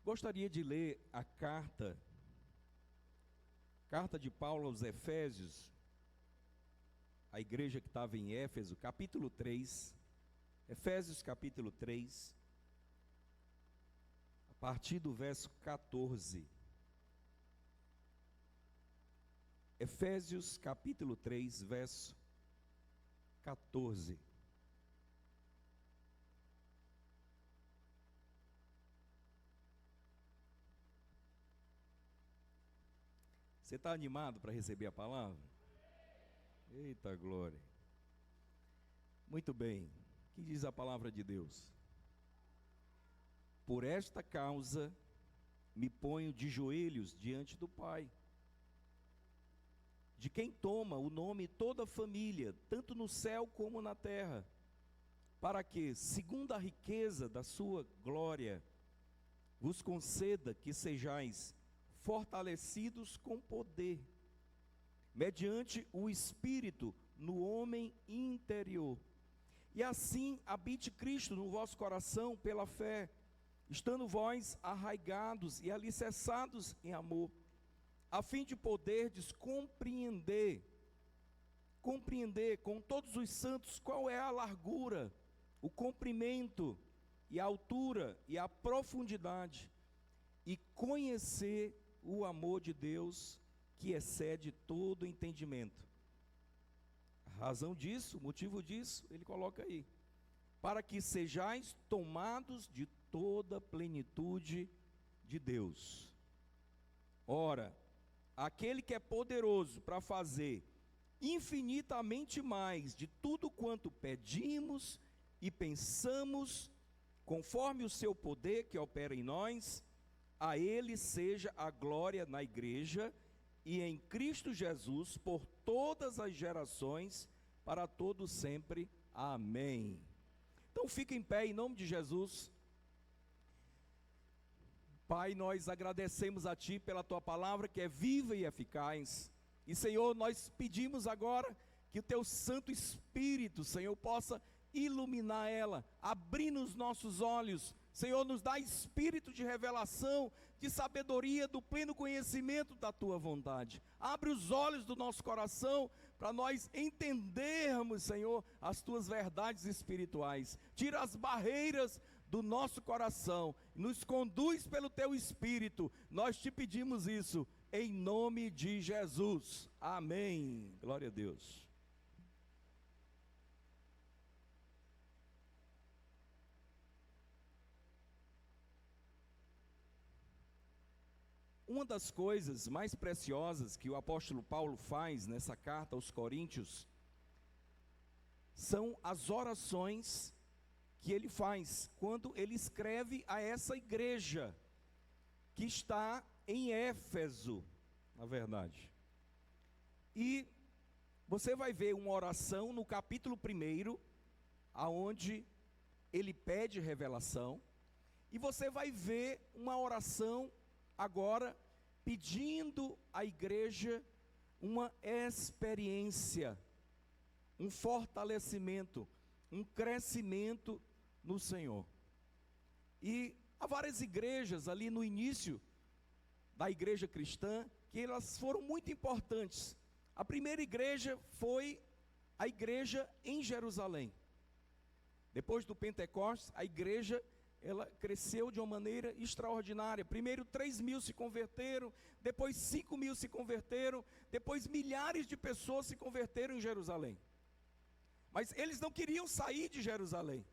Gostaria de ler a carta de Paulo aos Efésios, a igreja que estava em Éfeso, capítulo 3, Efésios capítulo 3, a partir do verso 14. Efésios capítulo 3, verso 14. Você está animado para receber a palavra? Eita glória! Muito bem, o que diz a palavra de Deus? Por esta causa me ponho de joelhos diante do Pai, de quem toma o nome toda a família, tanto no céu como na terra, para que, segundo a riqueza da sua glória, vos conceda que sejais fortalecidos com poder, mediante o Espírito no homem interior, e assim habite Cristo no vosso coração pela fé, estando vós arraigados e alicerçados em amor, a fim de poderdes compreender com todos os santos qual é a largura, o comprimento e a altura e a profundidade, e conhecer o amor de Deus que excede todo entendimento. A razão disso, o motivo disso, ele coloca aí: para que sejais tomados de toda a plenitude de Deus. Ora, aquele que é poderoso para fazer infinitamente mais de tudo quanto pedimos e pensamos, conforme o seu poder que opera em nós, a ele seja a glória na igreja e em Cristo Jesus por todas as gerações, para todos sempre. Amém. Então fica em pé em nome de Jesus. Pai, nós agradecemos a Ti pela Tua palavra que é viva e eficaz. E Senhor, nós pedimos agora que o Teu Santo Espírito, Senhor, possa iluminar ela, abrir nos nossos olhos. Senhor, nos dá espírito de revelação, de sabedoria, do pleno conhecimento da Tua vontade. Abre os olhos do nosso coração para nós entendermos, Senhor, as Tuas verdades espirituais. Tira as barreiras do nosso coração, nos conduz pelo Teu Espírito. Nós Te pedimos isso, em nome de Jesus. Amém. Glória a Deus. Uma das coisas mais preciosas que o apóstolo Paulo faz nessa carta aos Coríntios são as orações que ele faz quando ele escreve a essa igreja que está em Éfeso, na verdade. E você vai ver uma oração no capítulo 1, aonde ele pede revelação, e você vai ver uma oração agora pedindo à igreja uma experiência, um fortalecimento, um crescimento no Senhor. E há várias igrejas ali no início da igreja cristã que elas foram muito importantes. A primeira igreja foi a igreja em Jerusalém. Depois do Pentecostes, a igreja ela cresceu de uma maneira extraordinária. Primeiro 3.000 se converteram, depois 5.000 se converteram, depois milhares de pessoas se converteram em Jerusalém. Mas eles não queriam sair de Jerusalém.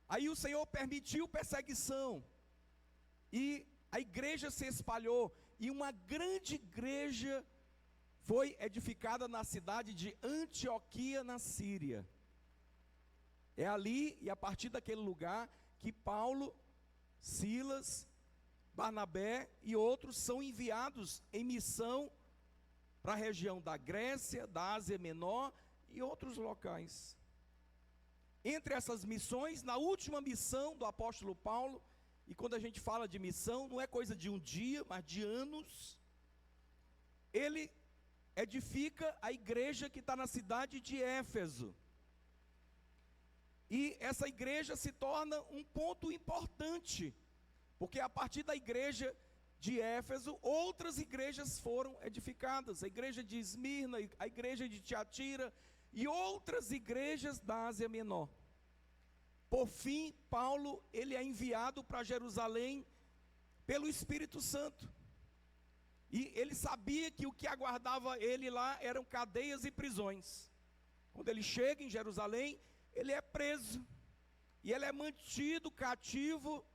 Aí o Senhor permitiu perseguição, e a igreja se espalhou, e uma grande igreja foi edificada na cidade de Antioquia, na Síria. É ali e a partir daquele lugar que Paulo, Silas, Barnabé e outros são enviados em missão para a região da Grécia, da Ásia Menor e outros locais. Entre essas missões, na última missão do apóstolo Paulo, e quando a gente fala de missão, não é coisa de um dia, mas de anos, ele edifica a igreja que está na cidade de Éfeso. E essa igreja se torna um ponto importante Porque a partir da igreja de Éfeso, outras igrejas foram edificadas, a igreja de Esmirna, a igreja de Tiatira e outras igrejas da Ásia Menor. Por fim, Paulo, ele é enviado para Jerusalém pelo Espírito Santo. E ele sabia que o que aguardava ele lá eram cadeias e prisões. Quando ele chega em Jerusalém, ele é preso. E ele é mantido cativo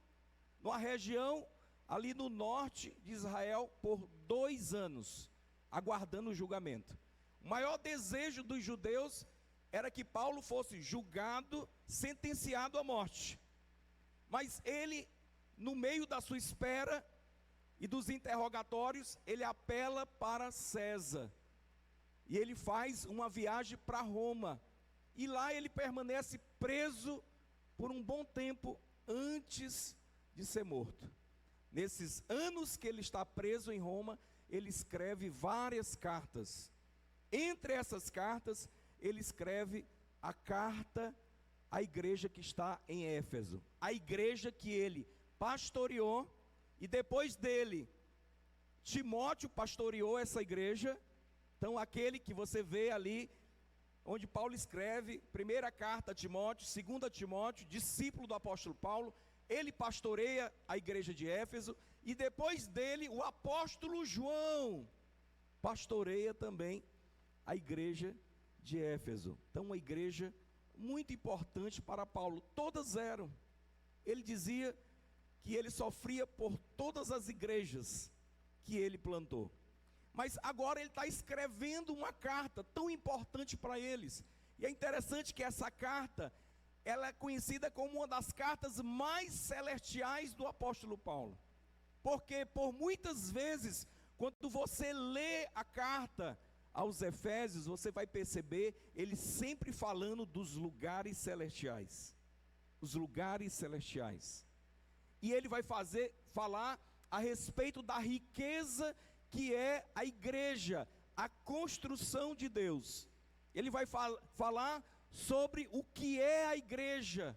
numa região ali no norte de Israel por 2 anos, aguardando o julgamento. O maior desejo dos judeus era que Paulo fosse julgado, sentenciado à morte. Mas ele, no meio da sua espera e dos interrogatórios, ele apela para César. E ele faz uma viagem para Roma. E lá ele permanece preso por um bom tempo antes de ser morto. Nesses anos que ele está preso em Roma, ele escreve várias cartas. Entre essas cartas, ele escreve a carta à igreja que está em Éfeso. A igreja que ele pastoreou, e depois dele, Timóteo pastoreou essa igreja. Então aquele que você vê ali, onde Paulo escreve, primeira carta a Timóteo, segunda a Timóteo, discípulo do apóstolo Paulo, ele pastoreia a igreja de Éfeso, e depois dele, o apóstolo João pastoreia também a igreja de Éfeso. Então uma igreja muito importante para Paulo, todas eram. Ele dizia que ele sofria por todas as igrejas que ele plantou. Mas agora ele está escrevendo uma carta tão importante para eles. E é interessante que essa carta, ela é conhecida como uma das cartas mais celestiais do apóstolo Paulo. Porque por muitas vezes, quando você lê a carta aos Efésios, você vai perceber ele sempre falando dos lugares celestiais. Os lugares celestiais. E ele vai falar a respeito da riqueza que é a igreja, a construção de Deus. Ele vai falar sobre o que é a igreja,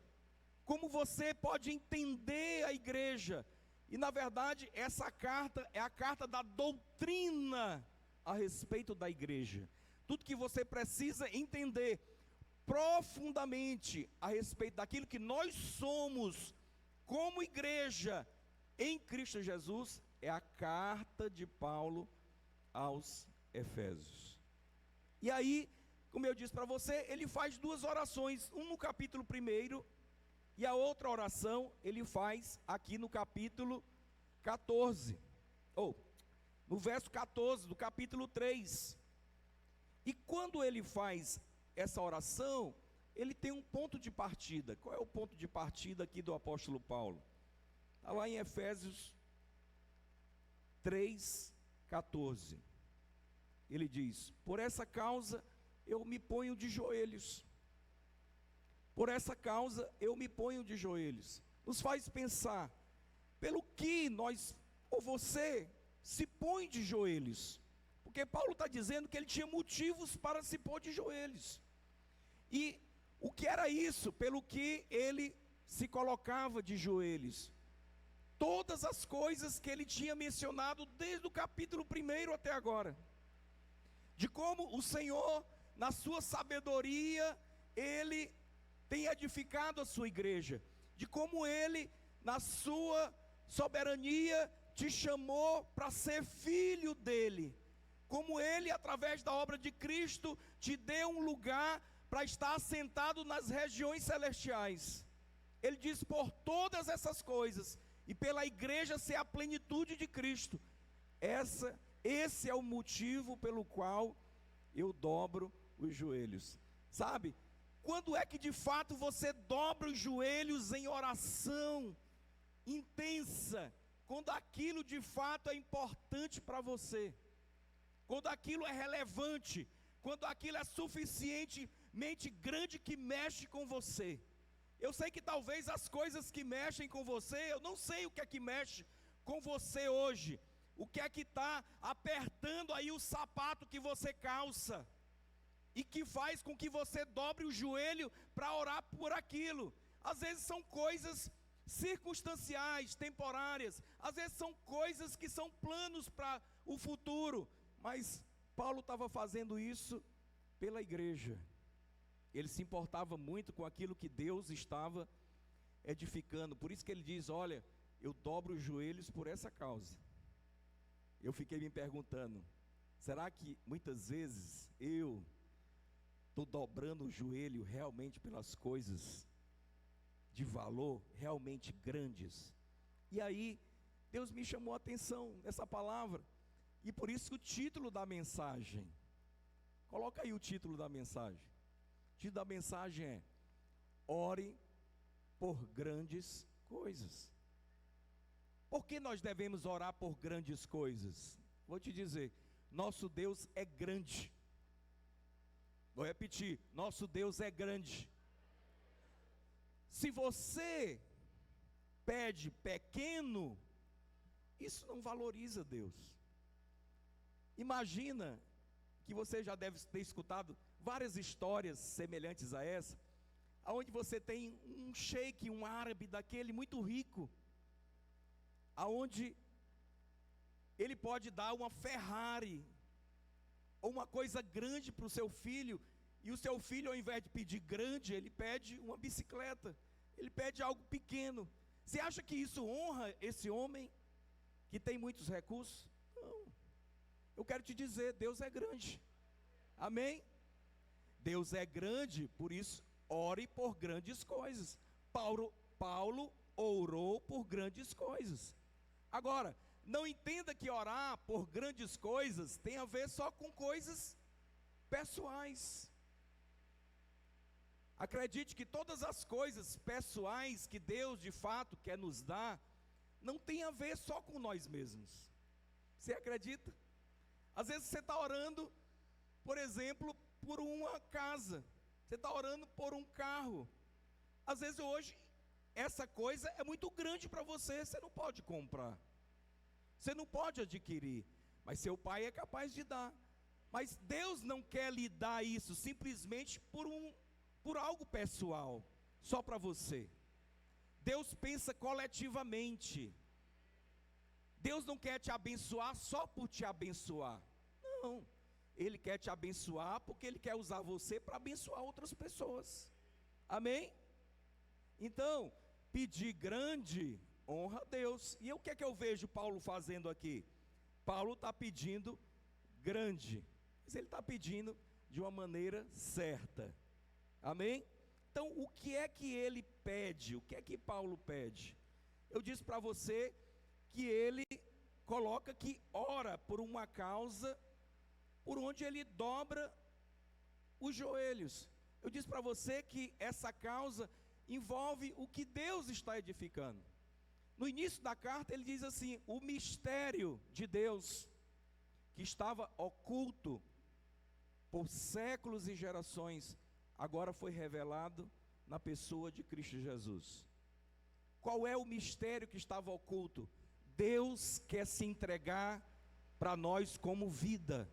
como você pode entender a igreja. E na verdade, essa carta é a carta da doutrina a respeito da igreja. Tudo que você precisa entender profundamente a respeito daquilo que nós somos como igreja em Cristo Jesus, é a carta de Paulo aos Efésios. E aí, como eu disse para você, ele faz 2 orações, um no capítulo 1, e a outra oração ele faz aqui no capítulo 14, ou no verso 14 do capítulo 3. E quando ele faz essa oração, ele tem um ponto de partida. Qual é o ponto de partida aqui do apóstolo Paulo? Está lá em Efésios 3:14. Ele diz: por essa causa eu me ponho de joelhos. Por essa causa eu me ponho de joelhos. Nos faz pensar, pelo que nós, ou você, se põe de joelhos. Porque Paulo está dizendo que ele tinha motivos para se pôr de joelhos. E o que era isso, pelo que ele se colocava de joelhos? Todas as coisas que ele tinha mencionado desde o capítulo 1 até agora. De como o Senhor, na sua sabedoria, ele tem edificado a sua igreja. De como ele, na sua soberania, te chamou para ser filho dele. Como ele, através da obra de Cristo, te deu um lugar para estar assentado nas regiões celestiais. Ele diz: por todas essas coisas, e pela igreja ser a plenitude de Cristo, esse é o motivo pelo qual eu dobro os joelhos. Sabe, quando é que de fato você dobra os joelhos em oração intensa? Quando aquilo de fato é importante para você, quando aquilo é relevante, quando aquilo é suficientemente grande que mexe com você. Eu sei que talvez as coisas que mexem com você, eu não sei o que é que mexe com você hoje, o que é que está apertando aí o sapato que você calça, e que faz com que você dobre o joelho para orar por aquilo. Às vezes são coisas circunstanciais, temporárias. Às vezes são coisas que são planos para o futuro. Mas Paulo estava fazendo isso pela igreja. Ele se importava muito com aquilo que Deus estava edificando. Por isso que ele diz: olha, eu dobro os joelhos por essa causa. Eu fiquei me perguntando, será que muitas vezes eu estou dobrando o joelho realmente pelas coisas de valor, realmente grandes? E aí, Deus me chamou a atenção nessa palavra, e por isso o título da mensagem, coloca aí o título da mensagem. O título da mensagem é: ore por grandes coisas. Por que nós devemos orar por grandes coisas? Vou te dizer, nosso Deus é grande. Vou repetir, nosso Deus é grande. Se você pede pequeno, isso não valoriza Deus. Imagina que você já deve ter escutado várias histórias semelhantes a essa, onde você tem um sheik, um árabe daquele muito rico, aonde ele pode dar uma Ferrari ou uma coisa grande para o seu filho, e o seu filho, ao invés de pedir grande, ele pede uma bicicleta, ele pede algo pequeno. Você acha que isso honra esse homem que tem muitos recursos? Não. Eu quero te dizer, Deus é grande. Amém? Deus é grande, por isso ore por grandes coisas. Paulo orou por grandes coisas. Agora, não entenda que orar por grandes coisas tem a ver só com coisas pessoais. Acredite que todas as coisas pessoais que Deus de fato quer nos dar, não tem a ver só com nós mesmos. Você acredita? Às vezes você está orando, por exemplo, por uma casa. Você está orando por um carro. Às vezes hoje, essa coisa é muito grande para você, você não pode comprar. Você não pode adquirir, mas seu pai é capaz de dar. Mas Deus não quer lhe dar isso simplesmente por algo pessoal, só para você. Deus pensa coletivamente. Deus não quer te abençoar só por te abençoar. Não, Ele quer te abençoar porque Ele quer usar você para abençoar outras pessoas. Amém? Então, pedir grande honra a Deus. E o que é que eu vejo Paulo fazendo aqui? Paulo está pedindo grande, mas ele está pedindo de uma maneira certa. Amém? Então, o que é que ele pede? O que é que Paulo pede? Eu disse para você que ele coloca que ora por uma causa por onde ele dobra os joelhos. Eu disse para você que essa causa envolve o que Deus está edificando. No início da carta ele diz assim: o mistério de Deus, que estava oculto por séculos e gerações, agora foi revelado na pessoa de Cristo Jesus. Qual é o mistério que estava oculto? Deus quer se entregar para nós como vida.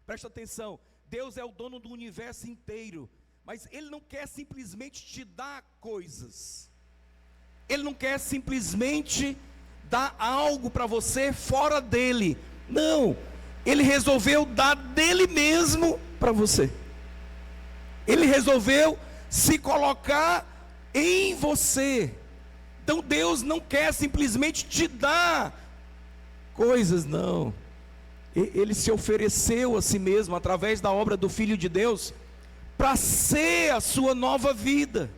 Presta atenção, Deus é o dono do universo inteiro, mas Ele não quer simplesmente te dar coisas. Ele não quer simplesmente dar algo para você fora dele. Não, Ele resolveu dar dele mesmo para você. Ele resolveu se colocar em você. Então Deus não quer simplesmente te dar coisas, não. Ele se ofereceu a si mesmo através da obra do Filho de Deus para ser a sua nova vida,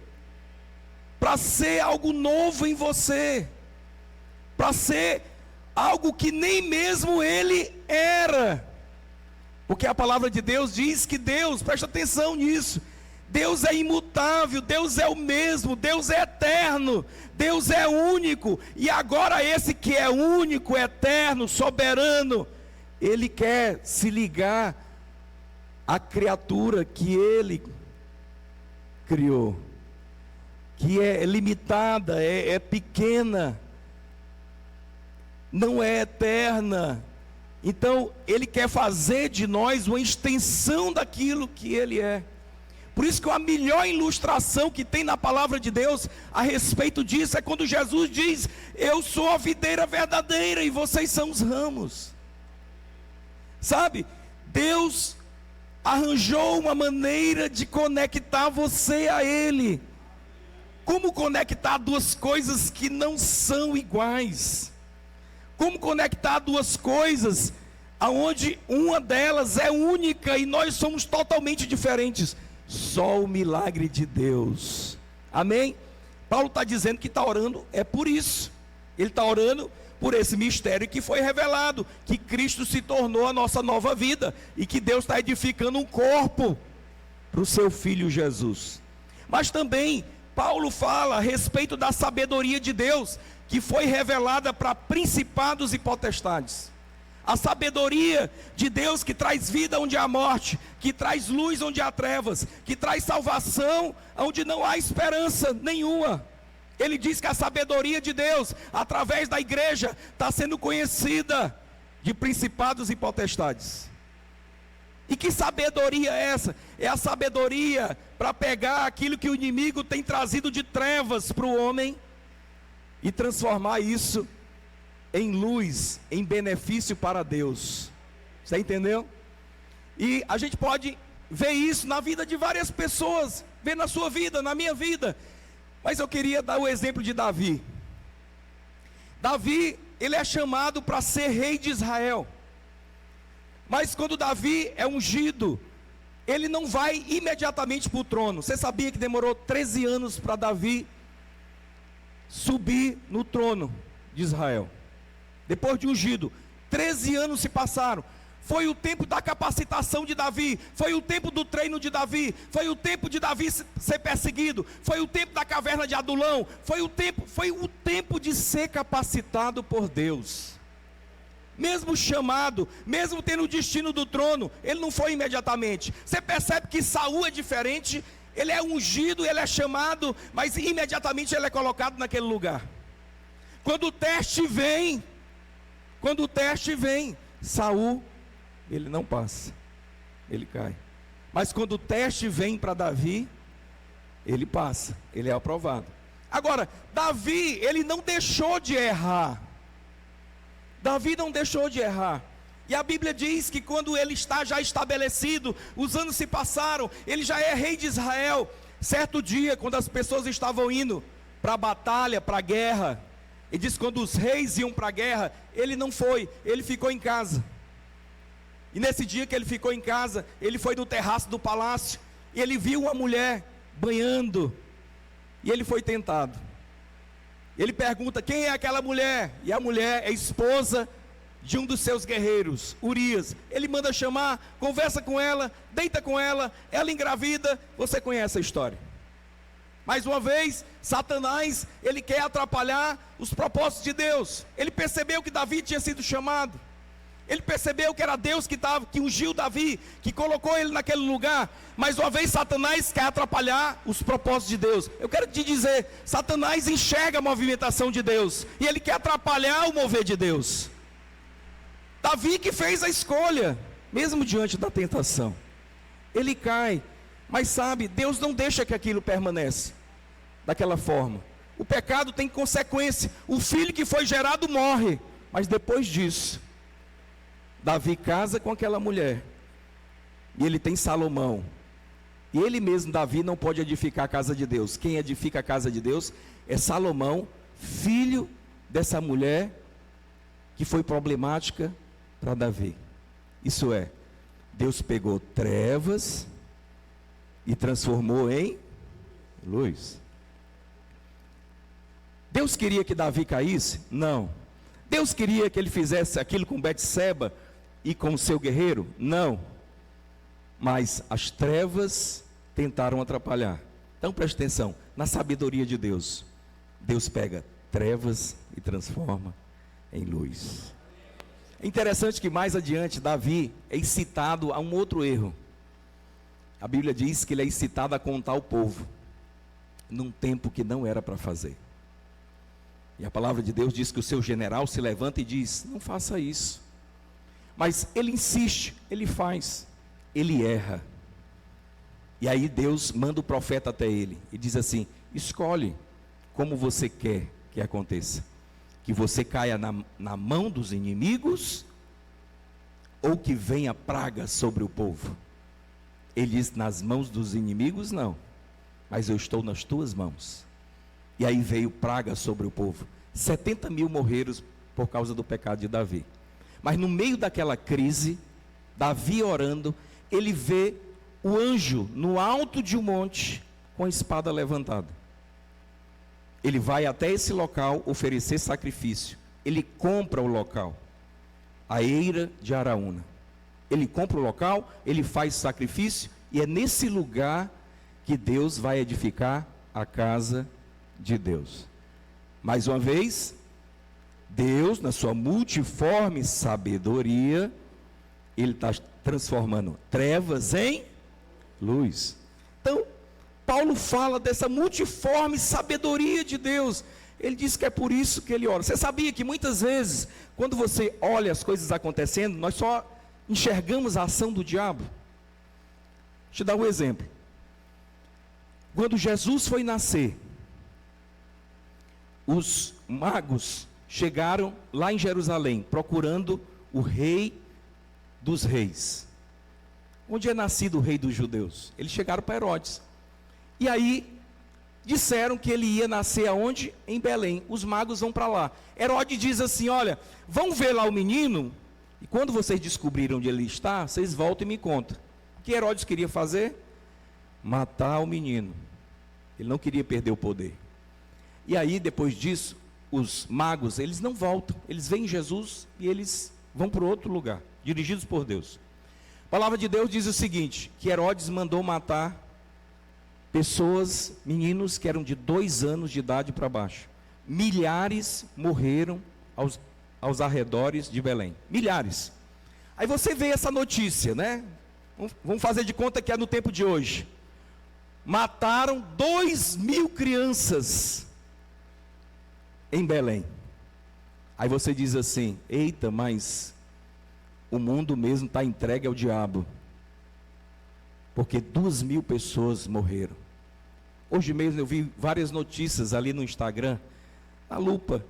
para ser algo novo em você, para ser algo que nem mesmo Ele era. Porque a palavra de Deus diz que Deus, presta atenção nisso, Deus é imutável, Deus é o mesmo, Deus é eterno, Deus é único. E agora esse que é único, eterno, soberano, Ele quer se ligar à criatura que Ele criou, que é limitada, é pequena, não é eterna. Então Ele quer fazer de nós uma extensão daquilo que Ele é. Por isso que a melhor ilustração que tem na palavra de Deus a respeito disso é quando Jesus diz: eu sou a videira verdadeira e vocês são os ramos. Sabe, Deus arranjou uma maneira de conectar você a Ele. Como conectar duas coisas que não são iguais? Como conectar duas coisas aonde uma delas é única e nós somos totalmente diferentes? Só o milagre de Deus. Amém? Paulo está dizendo que está orando é por isso. Ele está orando por esse mistério que foi revelado, que Cristo se tornou a nossa nova vida e que Deus está edificando um corpo para o seu Filho Jesus. Mas também Paulo fala a respeito da sabedoria de Deus, que foi revelada para principados e potestades. A sabedoria de Deus que traz vida onde há morte, que traz luz onde há trevas, que traz salvação onde não há esperança nenhuma. Ele diz que a sabedoria de Deus, através da igreja, está sendo conhecida de principados e potestades. E que sabedoria é essa? É a sabedoria para pegar aquilo que o inimigo tem trazido de trevas para o homem e transformar isso em luz, em benefício para Deus. Você entendeu? E a gente pode ver isso na vida de várias pessoas, ver na sua vida, na minha vida. Mas eu queria dar o exemplo de Davi. Davi, ele é chamado para ser rei de Israel. Mas quando Davi é ungido, ele não vai imediatamente para o trono. Você sabia que demorou 13 anos para Davi subir no trono de Israel? Depois de ungido, 13 anos se passaram. Foi o tempo da capacitação de Davi, foi o tempo do treino de Davi, foi o tempo de Davi ser perseguido, foi o tempo da caverna de Adulão, foi o tempo de ser capacitado por Deus. Mesmo chamado, mesmo tendo o destino do trono, ele não foi imediatamente. Você percebe que Saul é diferente, ele é ungido, ele é chamado, mas imediatamente ele é colocado naquele lugar. Quando o teste vem, Saul, ele não passa, ele cai. Mas quando o teste vem para Davi, ele passa, ele é aprovado. Agora, Davi, ele não deixou de errar. Davi não deixou de errar. E a Bíblia diz que quando ele está já estabelecido, os anos se passaram, ele já é rei de Israel. Certo dia, quando as pessoas estavam indo para a batalha, para a guerra, ele diz que quando os reis iam para a guerra, ele não foi, ele ficou em casa. E nesse dia que ele ficou em casa, ele foi no terraço do palácio, e ele viu uma mulher banhando, e ele foi tentado. Ele pergunta: quem é aquela mulher? E a mulher é esposa de um dos seus guerreiros, Urias. Ele manda chamar, conversa com ela, deita com ela, ela engravida. Você conhece a história. Mais uma vez, Satanás, ele quer atrapalhar os propósitos de Deus. Ele percebeu que Davi tinha sido chamado. Ele percebeu que era Deus que ungiu Davi, que colocou ele naquele lugar. Mais uma vez, Satanás quer atrapalhar os propósitos de Deus. Eu quero te dizer, Satanás enxerga a movimentação de Deus, e ele quer atrapalhar o mover de Deus. Davi que fez a escolha, mesmo diante da tentação, ele cai. Mas sabe, Deus não deixa que aquilo permaneça daquela forma. O pecado tem consequência. O filho que foi gerado morre. Mas depois disso, Davi casa com aquela mulher, e ele tem Salomão. E ele mesmo, Davi, não pode edificar a casa de Deus. Quem edifica a casa de Deus é Salomão, filho dessa mulher que foi problemática para Davi. Isso é, Deus pegou trevas e transformou em luz. Deus queria que Davi caísse? Não. Deus queria que ele fizesse aquilo com Betseba e com o seu guerreiro? Não. Mas as trevas tentaram atrapalhar. Então preste atenção, na sabedoria de Deus, Deus pega trevas e transforma em luz. É interessante que mais adiante Davi é incitado a um outro erro. A Bíblia diz que ele é incitado a contar o povo num tempo que não era para fazer. E a palavra de Deus diz que o seu general se levanta e diz: não faça isso. Mas ele insiste, ele faz, ele erra. E aí Deus manda o profeta até ele e diz assim: escolhe como você quer que aconteça, que você caia na mão dos inimigos, ou que venha praga sobre o povo. Ele diz: nas mãos dos inimigos não, mas eu estou nas tuas mãos. E aí veio praga sobre o povo. 70 mil morreram por causa do pecado de Davi. Mas no meio daquela crise, Davi orando, ele vê o anjo no alto de um monte com a espada levantada. Ele vai até esse local oferecer sacrifício. Ele compra o local, a eira de Araúna. Ele compra o local, ele faz sacrifício, e é nesse lugar que Deus vai edificar a casa de Deus. Mais uma vez, Deus, na sua multiforme sabedoria, Ele está transformando trevas em luz. Então, Paulo fala dessa multiforme sabedoria de Deus. Ele diz que é por isso que ele ora. Você sabia que muitas vezes, quando você olha as coisas acontecendo, nós só enxergamos a ação do diabo? Deixa eu te dar um exemplo. Quando Jesus foi nascer, os magos chegaram lá em Jerusalém, procurando o rei dos reis. Onde é nascido o rei dos judeus? Eles chegaram para Herodes. E aí, disseram que ele ia nascer aonde? Em Belém. Os magos vão para lá. Herodes diz assim: olha, vão ver lá o menino, e quando vocês descobrirem onde ele está, vocês voltam e me contam. O que Herodes queria fazer? Matar o menino. Ele não queria perder o poder. E aí, depois disso, os magos, eles não voltam. Eles veem Jesus e eles vão para outro lugar, dirigidos por Deus. A palavra de Deus diz o seguinte, que Herodes mandou matar pessoas, meninos que eram de 2 anos de idade para baixo. Milhares morreram aos arredores de Belém. Milhares. Aí você vê essa notícia, né? Vamos fazer de conta que é no tempo de hoje. Mataram 2.000 crianças em Belém. Aí você diz assim: eita, mas o mundo mesmo está entregue ao diabo, porque 2.000 pessoas morreram. Hoje mesmo eu vi várias notícias ali no Instagram, na lupa,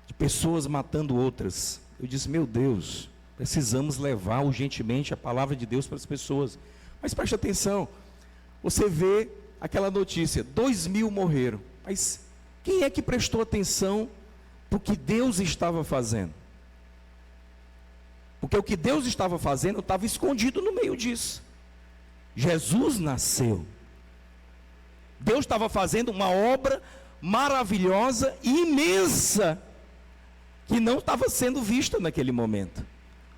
de pessoas matando outras. Eu disse: meu Deus, precisamos levar urgentemente a palavra de Deus para as pessoas. Mas preste atenção, você vê aquela notícia, 2.000 morreram, mas quem é que prestou atenção para o que Deus estava fazendo? Porque o que Deus estava fazendo estava escondido no meio disso. Jesus nasceu. Deus estava fazendo uma obra maravilhosa e imensa, que não estava sendo vista naquele momento.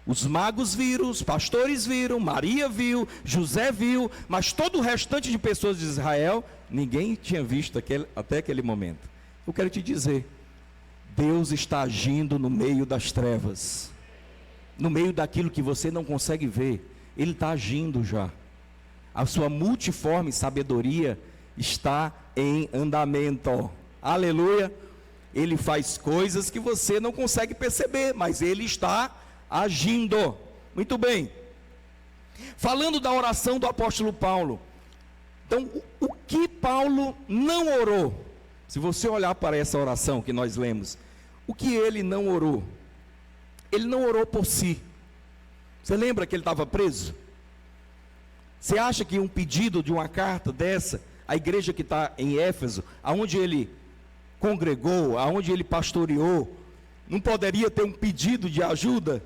Os magos viram, os pastores viram, Maria viu, José viu, mas todo o restante de pessoas de Israel, ninguém tinha visto até aquele momento. Eu quero te dizer, Deus está agindo no meio das trevas, no meio daquilo que você não consegue ver. Ele está agindo já. A sua multiforme sabedoria está em andamento. Aleluia. Ele faz coisas que você não consegue perceber, mas Ele está agindo. Muito bem. Falando da oração do apóstolo Paulo. Então, o que Paulo não orou? Se você olhar para essa oração que nós lemos, o que ele não orou? Ele não orou por si. Você lembra que ele estava preso? Você acha que um pedido de uma carta dessa, a igreja que está em Éfeso, aonde ele congregou, aonde ele pastoreou, não poderia ter um pedido de ajuda?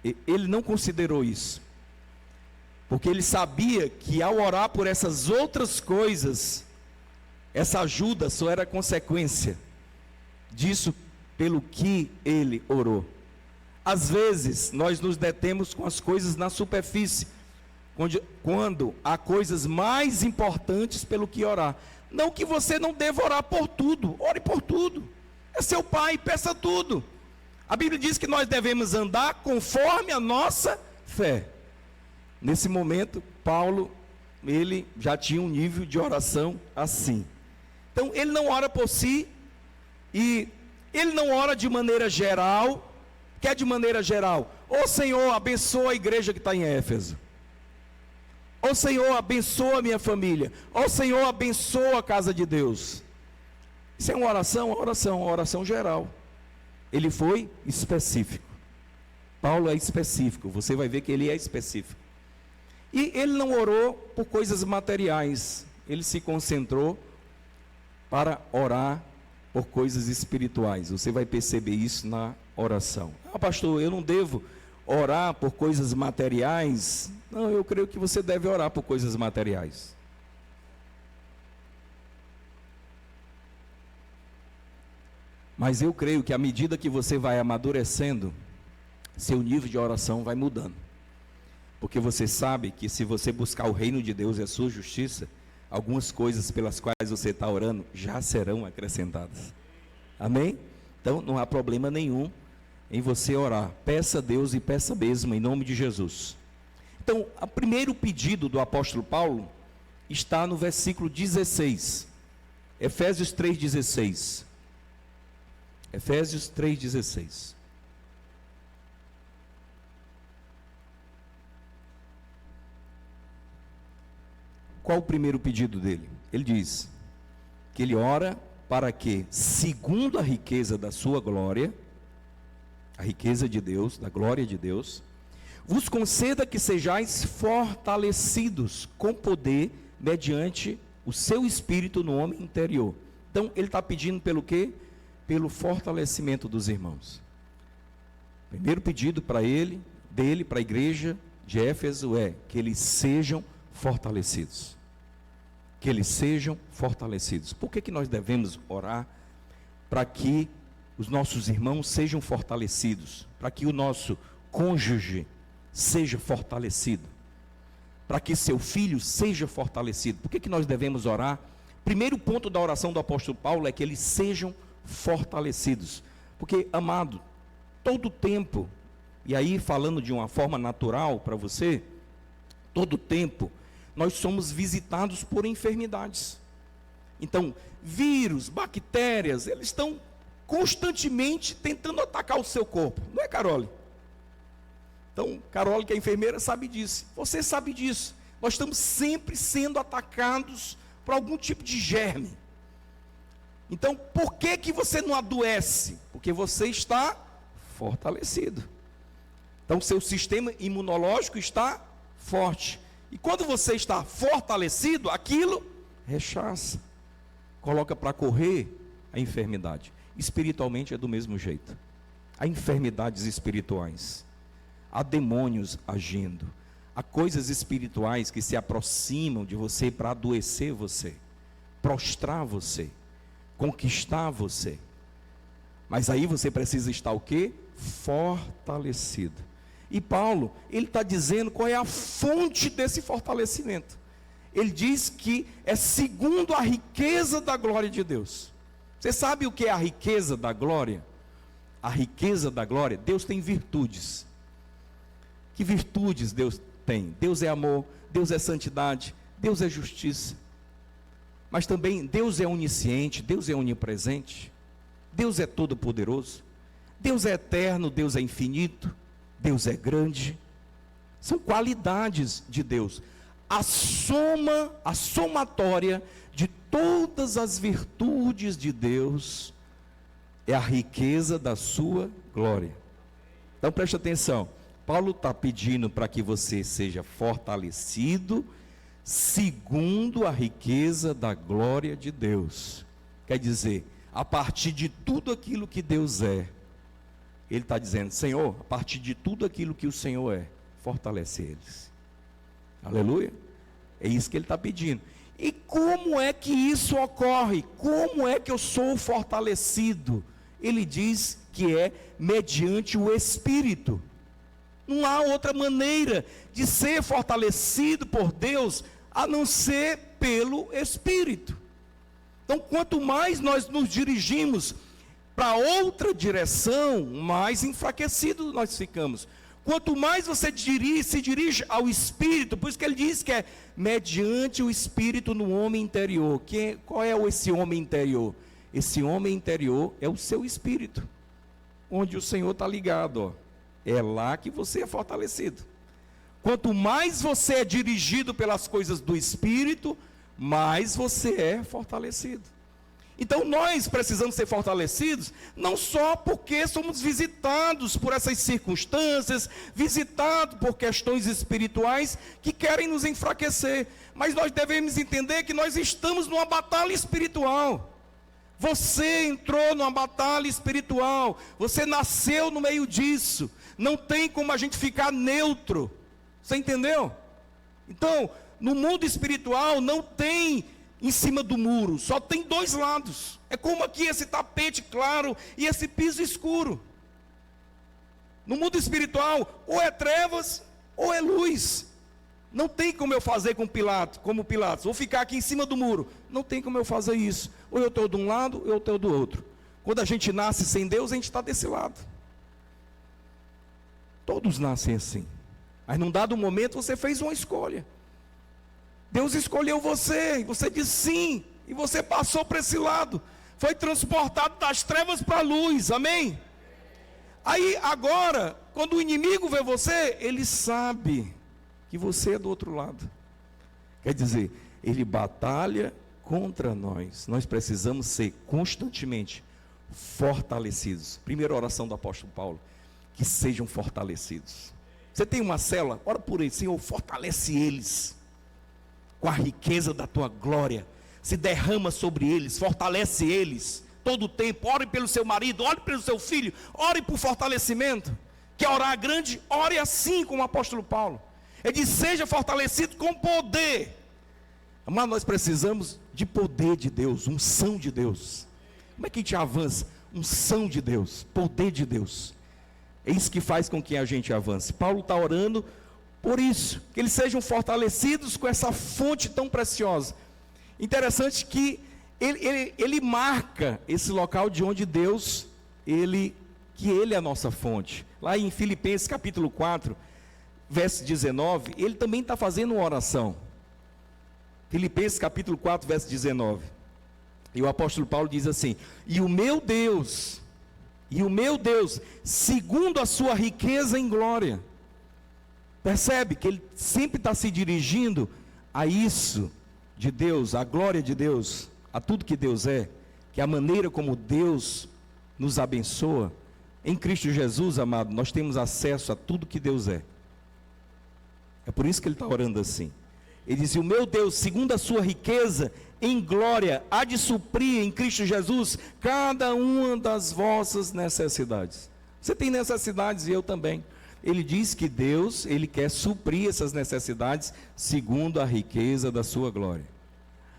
Ele não considerou isso, porque ele sabia que ao orar por essas outras coisas, essa ajuda só era consequência disso pelo que ele orou. Às vezes nós nos detemos com as coisas na superfície, quando há coisas mais importantes pelo que orar. Não que você não deva orar por tudo, ore por tudo, é seu pai, peça tudo. A Bíblia diz que nós devemos andar conforme a nossa fé. Nesse momento, Paulo, ele já tinha um nível de oração assim. Então, ele não ora por si, e ele não ora de maneira geral. Que é de maneira geral: ô Senhor, abençoa a igreja que está em Éfeso. Ó Senhor, abençoa a minha família. Ó Senhor, abençoa a casa de Deus. Isso é uma oração geral. Ele foi específico. Paulo é específico, você vai ver que ele é específico. E ele não orou por coisas materiais, ele se concentrou para orar por coisas espirituais. Você vai perceber isso na oração. Pastor, eu não devo orar por coisas materiais? Não, eu creio que você deve orar por coisas materiais. Mas eu creio que à medida que você vai amadurecendo, seu nível de oração vai mudando. Porque você sabe que se você buscar o reino de Deus e a sua justiça, algumas coisas pelas quais você está orando já serão acrescentadas. Amém? Então não há problema nenhum em você orar. Peça a Deus e peça mesmo em nome de Jesus. Então, o primeiro pedido do apóstolo Paulo está no versículo 16. Efésios 3,16. Efésios 3,16. Qual o primeiro pedido dele? Ele diz que ele ora para que, segundo a riqueza da sua glória, a riqueza de Deus, da glória de Deus, vos conceda que sejais fortalecidos com poder mediante o seu espírito no homem interior. Então, ele está pedindo pelo quê? Pelo fortalecimento dos irmãos. Primeiro pedido para ele, dele, para a igreja de Éfeso é que eles sejam fortalecidos. Que eles sejam fortalecidos. Por que nós devemos orar? Para que os nossos irmãos sejam fortalecidos, para que o nosso cônjuge seja fortalecido, para que seu filho seja fortalecido. Por que nós devemos orar? Primeiro ponto da oração do apóstolo Paulo é que eles sejam fortalecidos. Porque, amado, todo tempo, e aí falando de uma forma natural para você, todo tempo, nós somos visitados por enfermidades. Então, vírus, bactérias, eles estão constantemente tentando atacar o seu corpo. Não é, Carole? Então, Carole, que é enfermeira, sabe disso. Você sabe disso. Nós estamos sempre sendo atacados por algum tipo de germe. Então, por que você não adoece? Porque você está fortalecido. Então, seu sistema imunológico está forte. E quando você está fortalecido, aquilo rechaça, coloca para correr a enfermidade. Espiritualmente é do mesmo jeito. Há enfermidades espirituais, há demônios agindo, há coisas espirituais que se aproximam de você para adoecer você, prostrar você, conquistar você. Mas aí você precisa estar o quê? Fortalecido. E Paulo, ele está dizendo qual é a fonte desse fortalecimento. Ele diz que é segundo a riqueza da glória de Deus. Você sabe o que é a riqueza da glória? A riqueza da glória, Deus tem virtudes. Que virtudes Deus tem? Deus é amor, Deus é santidade, Deus é justiça. Mas também Deus é onisciente, Deus é onipresente, Deus é todo poderoso, Deus é eterno, Deus é infinito, Deus é grande. São qualidades de Deus. A somatória de todas as virtudes de Deus é a riqueza da sua glória. Então preste atenção. Paulo está pedindo para que você seja fortalecido segundo a riqueza da glória de Deus. Quer dizer, a partir de tudo aquilo que Deus é, ele está dizendo: Senhor, a partir de tudo aquilo que o Senhor é, fortalece eles. Aleluia. É isso que ele está pedindo. E como é que isso ocorre? Como é que eu sou fortalecido? Ele diz que é mediante o Espírito. Não há outra maneira de ser fortalecido por Deus a não ser pelo Espírito. Então, quanto mais nós nos dirigimos para outra direção, mais enfraquecidos nós ficamos. Quanto mais você se dirige ao Espírito, por isso que ele diz que é mediante o Espírito no homem interior. Qual é esse homem interior? Esse homem interior é o seu Espírito, onde o Senhor está ligado, ó. É lá que você é fortalecido. Quanto mais você é dirigido pelas coisas do Espírito, mais você é fortalecido. Então nós precisamos ser fortalecidos, não só porque somos visitados por essas circunstâncias, visitados por questões espirituais que querem nos enfraquecer, mas nós devemos entender que nós estamos numa batalha espiritual. Você entrou numa batalha espiritual, você nasceu no meio disso, não tem como a gente ficar neutro, você entendeu? Então, no mundo espiritual não tem em cima do muro, só tem dois lados. É como aqui esse tapete claro e esse piso escuro. No mundo espiritual, ou é trevas ou é luz. Não tem como eu fazer como Pilatos, vou ficar aqui em cima do muro. Não tem como eu fazer isso. Ou eu estou de um lado, ou eu estou do outro. Quando a gente nasce sem Deus, a gente está desse lado. Todos nascem assim. Mas num dado momento você fez uma escolha. Deus escolheu você, e você disse sim, e você passou para esse lado, foi transportado das trevas para a luz, amém? Aí agora, quando o inimigo vê você, ele sabe que você é do outro lado. Quer dizer, ele batalha contra nós. Nós precisamos ser constantemente fortalecidos. Primeira oração do apóstolo Paulo, que sejam fortalecidos. Você tem uma célula, ora por eles, Senhor, fortalece eles com a riqueza da tua glória, se derrama sobre eles, fortalece eles, todo o tempo. Ore pelo seu marido, ore pelo seu filho, ore por fortalecimento. Quer orar grande? Ore assim como o apóstolo Paulo. Ele diz, seja fortalecido com poder. Mas nós precisamos de poder de Deus, unção de Deus. Como é que a gente avança? Unção de Deus, poder de Deus. É isso que faz com que a gente avance. Paulo está orando por isso, que eles sejam fortalecidos com essa fonte tão preciosa. Interessante que ele marca esse local de onde Deus, que Ele é a nossa fonte. Lá em Filipenses capítulo 4, verso 19, ele também está fazendo uma oração. Filipenses capítulo 4, verso 19. E o apóstolo Paulo diz assim, e o meu Deus, segundo a sua riqueza em glória. Percebe que ele sempre está se dirigindo a isso de Deus, a glória de Deus, a tudo que Deus é, que é a maneira como Deus nos abençoa. Em Cristo Jesus, amado, nós temos acesso a tudo que Deus é. É por isso que ele está orando assim. Ele diz, o meu Deus, segundo a sua riqueza em glória, há de suprir em Cristo Jesus cada uma das vossas necessidades. Você tem necessidades e eu também. Ele diz que Deus, Ele quer suprir essas necessidades segundo a riqueza da sua glória.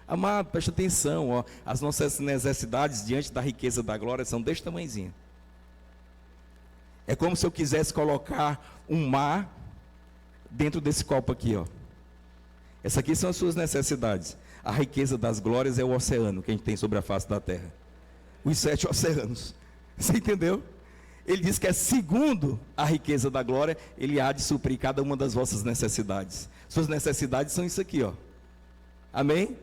Amado, preste atenção, ó, as nossas necessidades diante da riqueza da glória são deste tamanhozinho. É como se eu quisesse colocar um mar dentro desse copo aqui, ó. Essas aqui são as suas necessidades. A riqueza das glórias é o oceano que a gente tem sobre a face da terra. Os 7 oceanos. Você entendeu? Ele diz que é segundo a riqueza da glória, Ele há de suprir cada uma das vossas necessidades. Suas necessidades são isso aqui, ó. Amém?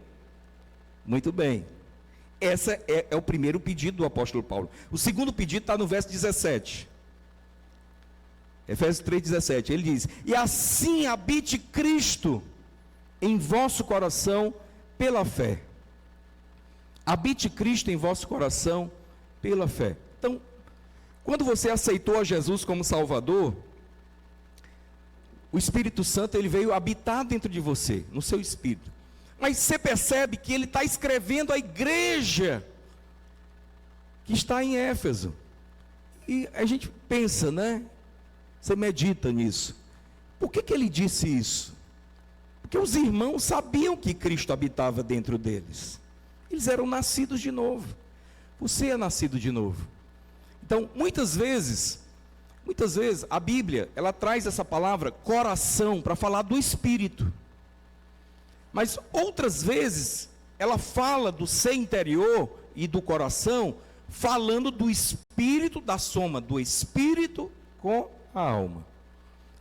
Muito bem. Esse é o primeiro pedido do apóstolo Paulo. O segundo pedido está no verso 17. Efésios 3,17. Ele diz, e assim habite Cristo em vosso coração pela fé. Habite Cristo em vosso coração pela fé. Então, quando você aceitou a Jesus como Salvador, o Espírito Santo ele veio habitar dentro de você, no seu espírito. Mas você percebe que ele está escrevendo a igreja que está em Éfeso. E a gente pensa, né? Você medita nisso. Por que ele disse isso? Porque os irmãos sabiam que Cristo habitava dentro deles. Eles eram nascidos de novo. Você é nascido de novo. Então, muitas vezes, a Bíblia, ela traz essa palavra coração para falar do espírito. Mas outras vezes, ela fala do ser interior e do coração, falando do espírito, da soma do espírito com a alma.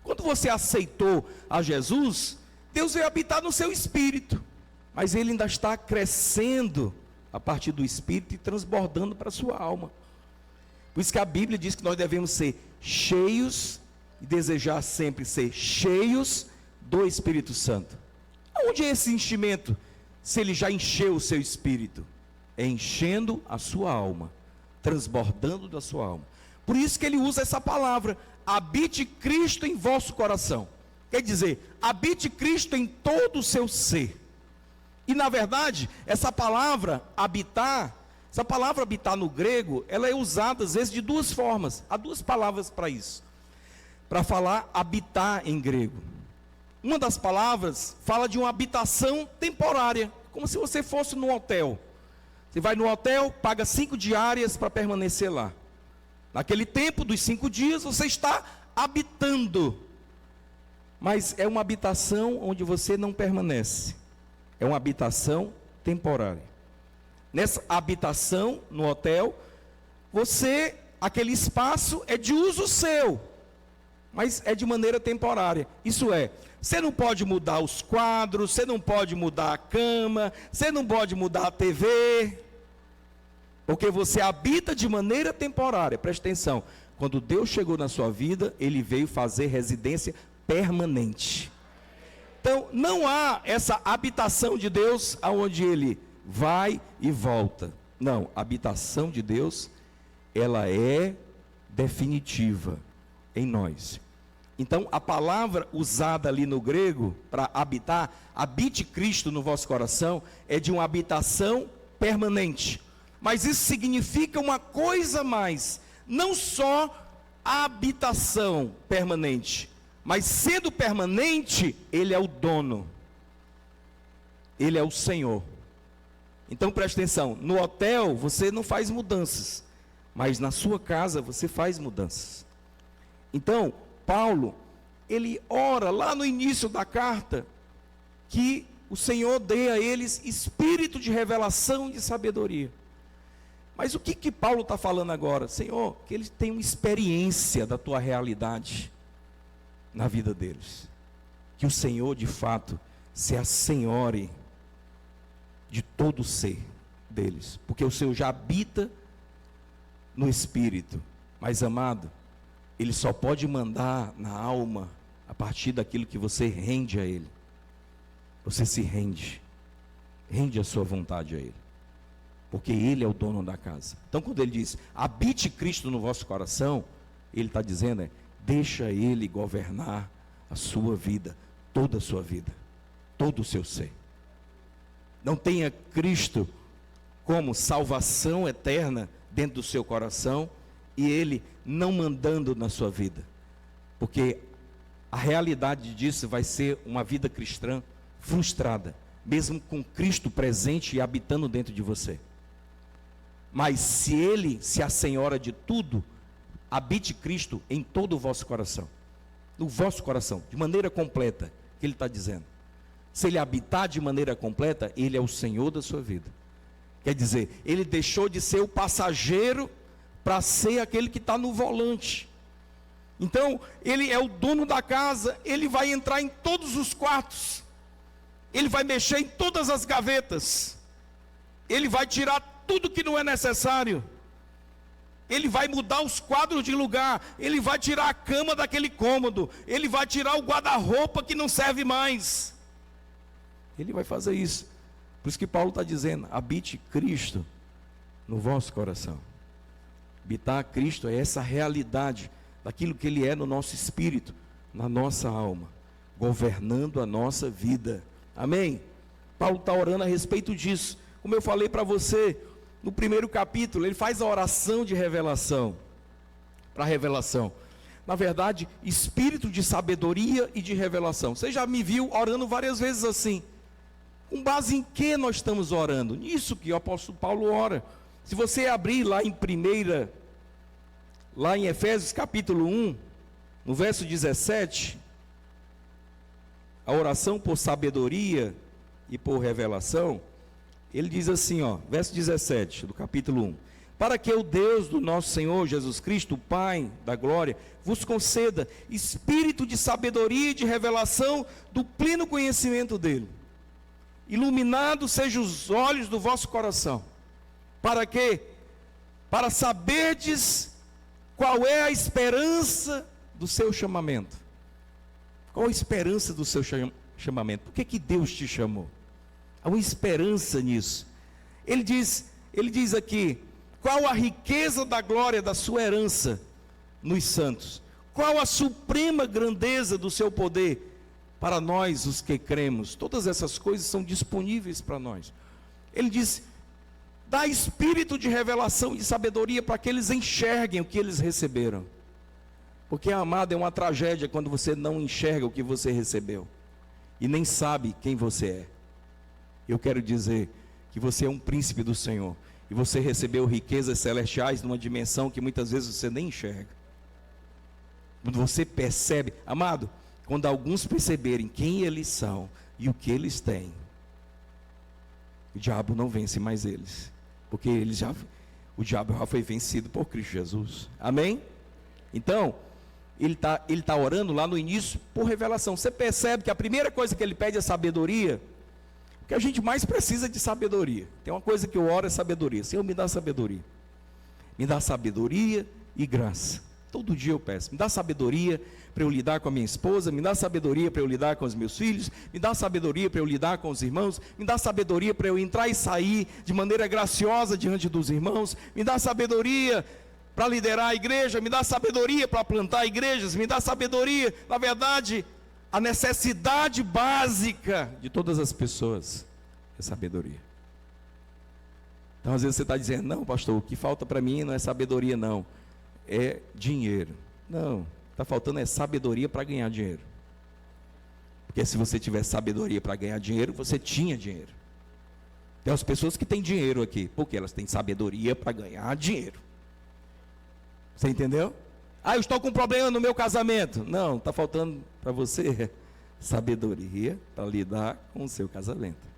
Quando você aceitou a Jesus, Deus veio habitar no seu espírito, mas Ele ainda está crescendo a partir do espírito e transbordando para a sua alma. Por isso que a Bíblia diz que nós devemos ser cheios e desejar sempre ser cheios do Espírito Santo. Onde é esse enchimento? Se ele já encheu o seu espírito, é enchendo a sua alma, transbordando da sua alma. Por isso que ele usa essa palavra: habite Cristo em vosso coração. Quer dizer, habite Cristo em todo o seu ser. E na verdade, essa palavra habitar no grego, ela é usada às vezes de duas formas. Há duas palavras para isso, para falar habitar em grego. Uma das palavras fala de uma habitação temporária, como se você fosse num hotel. Você vai no hotel, paga 5 diárias para permanecer lá. Naquele tempo dos 5 dias você está habitando, mas é uma habitação onde você não permanece, é uma habitação temporária. Nessa habitação no hotel, aquele espaço é de uso seu, mas é de maneira temporária. Isso é, você não pode mudar os quadros, você não pode mudar a cama, você não pode mudar a TV, porque você habita de maneira temporária. Preste atenção, quando Deus chegou na sua vida, Ele veio fazer residência permanente. Então, não há essa habitação de Deus, aonde Ele vai e volta. Não, a habitação de Deus, ela é definitiva em nós. Então, a palavra usada ali no grego, para habitar, habite Cristo no vosso coração, é de uma habitação permanente. Mas isso significa uma coisa a mais, não só a habitação permanente, mas sendo permanente, Ele é o dono, Ele é o Senhor. Então preste atenção, no hotel você não faz mudanças, mas na sua casa você faz mudanças. Então, Paulo, ele ora lá no início da carta, que o Senhor dê a eles espírito de revelação e de sabedoria. Mas o que Paulo está falando agora? Senhor, que eles tenham experiência da tua realidade na vida deles. Que o Senhor, de fato, se assenhore de todo o ser deles. Porque o Senhor já habita no Espírito. Mas, amado, Ele só pode mandar na alma a partir daquilo que você rende a Ele. Você se rende a sua vontade a Ele, porque Ele é o dono da casa. Então quando Ele diz, habite Cristo no vosso coração, Ele está dizendo, deixa Ele governar a sua vida, toda a sua vida, todo o seu ser. Não tenha Cristo como salvação eterna dentro do seu coração, e Ele não mandando na sua vida, porque a realidade disso vai ser uma vida cristã frustrada, mesmo com Cristo presente e habitando dentro de você. Mas se Ele se assenhora de tudo, habite Cristo em todo o vosso coração, no vosso coração, de maneira completa, que Ele está dizendo. Se Ele habitar de maneira completa, Ele é o Senhor da sua vida. Quer dizer, Ele deixou de ser o passageiro para ser aquele que está no volante. Então, Ele é o dono da casa, Ele vai entrar em todos os quartos, Ele vai mexer em todas as gavetas, Ele vai tirar tudo que não é necessário, Ele vai mudar os quadros de lugar, Ele vai tirar a cama daquele cômodo, Ele vai tirar o guarda-roupa que não serve mais, Ele vai fazer isso. Por isso que Paulo está dizendo, habite Cristo no vosso coração. Habitar Cristo é essa realidade daquilo que Ele é no nosso espírito, na nossa alma, governando a nossa vida. Amém? Paulo está orando a respeito disso. Como eu falei para você, no primeiro capítulo, ele faz a oração de revelação, para revelação. Na verdade, espírito de sabedoria e de revelação. Você já me viu orando várias vezes assim. Com base em que nós estamos orando? Nisso que o apóstolo Paulo ora. Se você abrir lá em Efésios capítulo 1, no verso 17, a oração por sabedoria e por revelação, ele diz assim, verso 17 do capítulo 1, para que o Deus do nosso Senhor Jesus Cristo, o Pai da glória, vos conceda espírito de sabedoria e de revelação do pleno conhecimento dele. Iluminados sejam os olhos do vosso coração. Para quê? Para saberdes qual é a esperança do seu chamamento? Qual a esperança do seu chamamento? Por que Deus te chamou? Há uma esperança nisso. Ele diz aqui, qual a riqueza da glória da sua herança nos santos? Qual a suprema grandeza do seu poder para nós, os que cremos? Todas essas coisas são disponíveis para nós. Ele diz, dá espírito de revelação e de sabedoria para que eles enxerguem o que eles receberam. Porque, amado, é uma tragédia quando você não enxerga o que você recebeu e nem sabe quem você é. Eu quero dizer que você é um príncipe do Senhor e você recebeu riquezas celestiais numa dimensão que muitas vezes você nem enxerga. Quando você percebe, amado, quando alguns perceberem quem eles são e o que eles têm, o diabo não vence mais eles, porque o diabo já foi vencido por Cristo Jesus. Amém? Então, ele tá orando lá no início por revelação. Você percebe que a primeira coisa que ele pede é sabedoria, porque a gente mais precisa de sabedoria. Tem uma coisa que eu oro, é sabedoria. Senhor, me dá sabedoria. Me dá sabedoria e graça. Todo dia eu peço, me dá sabedoria para eu lidar com a minha esposa, me dá sabedoria para eu lidar com os meus filhos, me dá sabedoria para eu lidar com os irmãos, me dá sabedoria para eu entrar e sair de maneira graciosa diante dos irmãos, me dá sabedoria para liderar a igreja, me dá sabedoria para plantar igrejas, me dá sabedoria, na verdade, a necessidade básica de todas as pessoas é sabedoria. Então às vezes você está dizendo, não pastor, o que falta para mim não é sabedoria não, é dinheiro. Não, está faltando é sabedoria para ganhar dinheiro. Porque se você tivesse sabedoria para ganhar dinheiro, você tinha dinheiro. Tem as pessoas que têm dinheiro aqui, porque elas têm sabedoria para ganhar dinheiro. Você entendeu? Eu estou com um problema no meu casamento. Não, está faltando para você sabedoria para lidar com o seu casamento.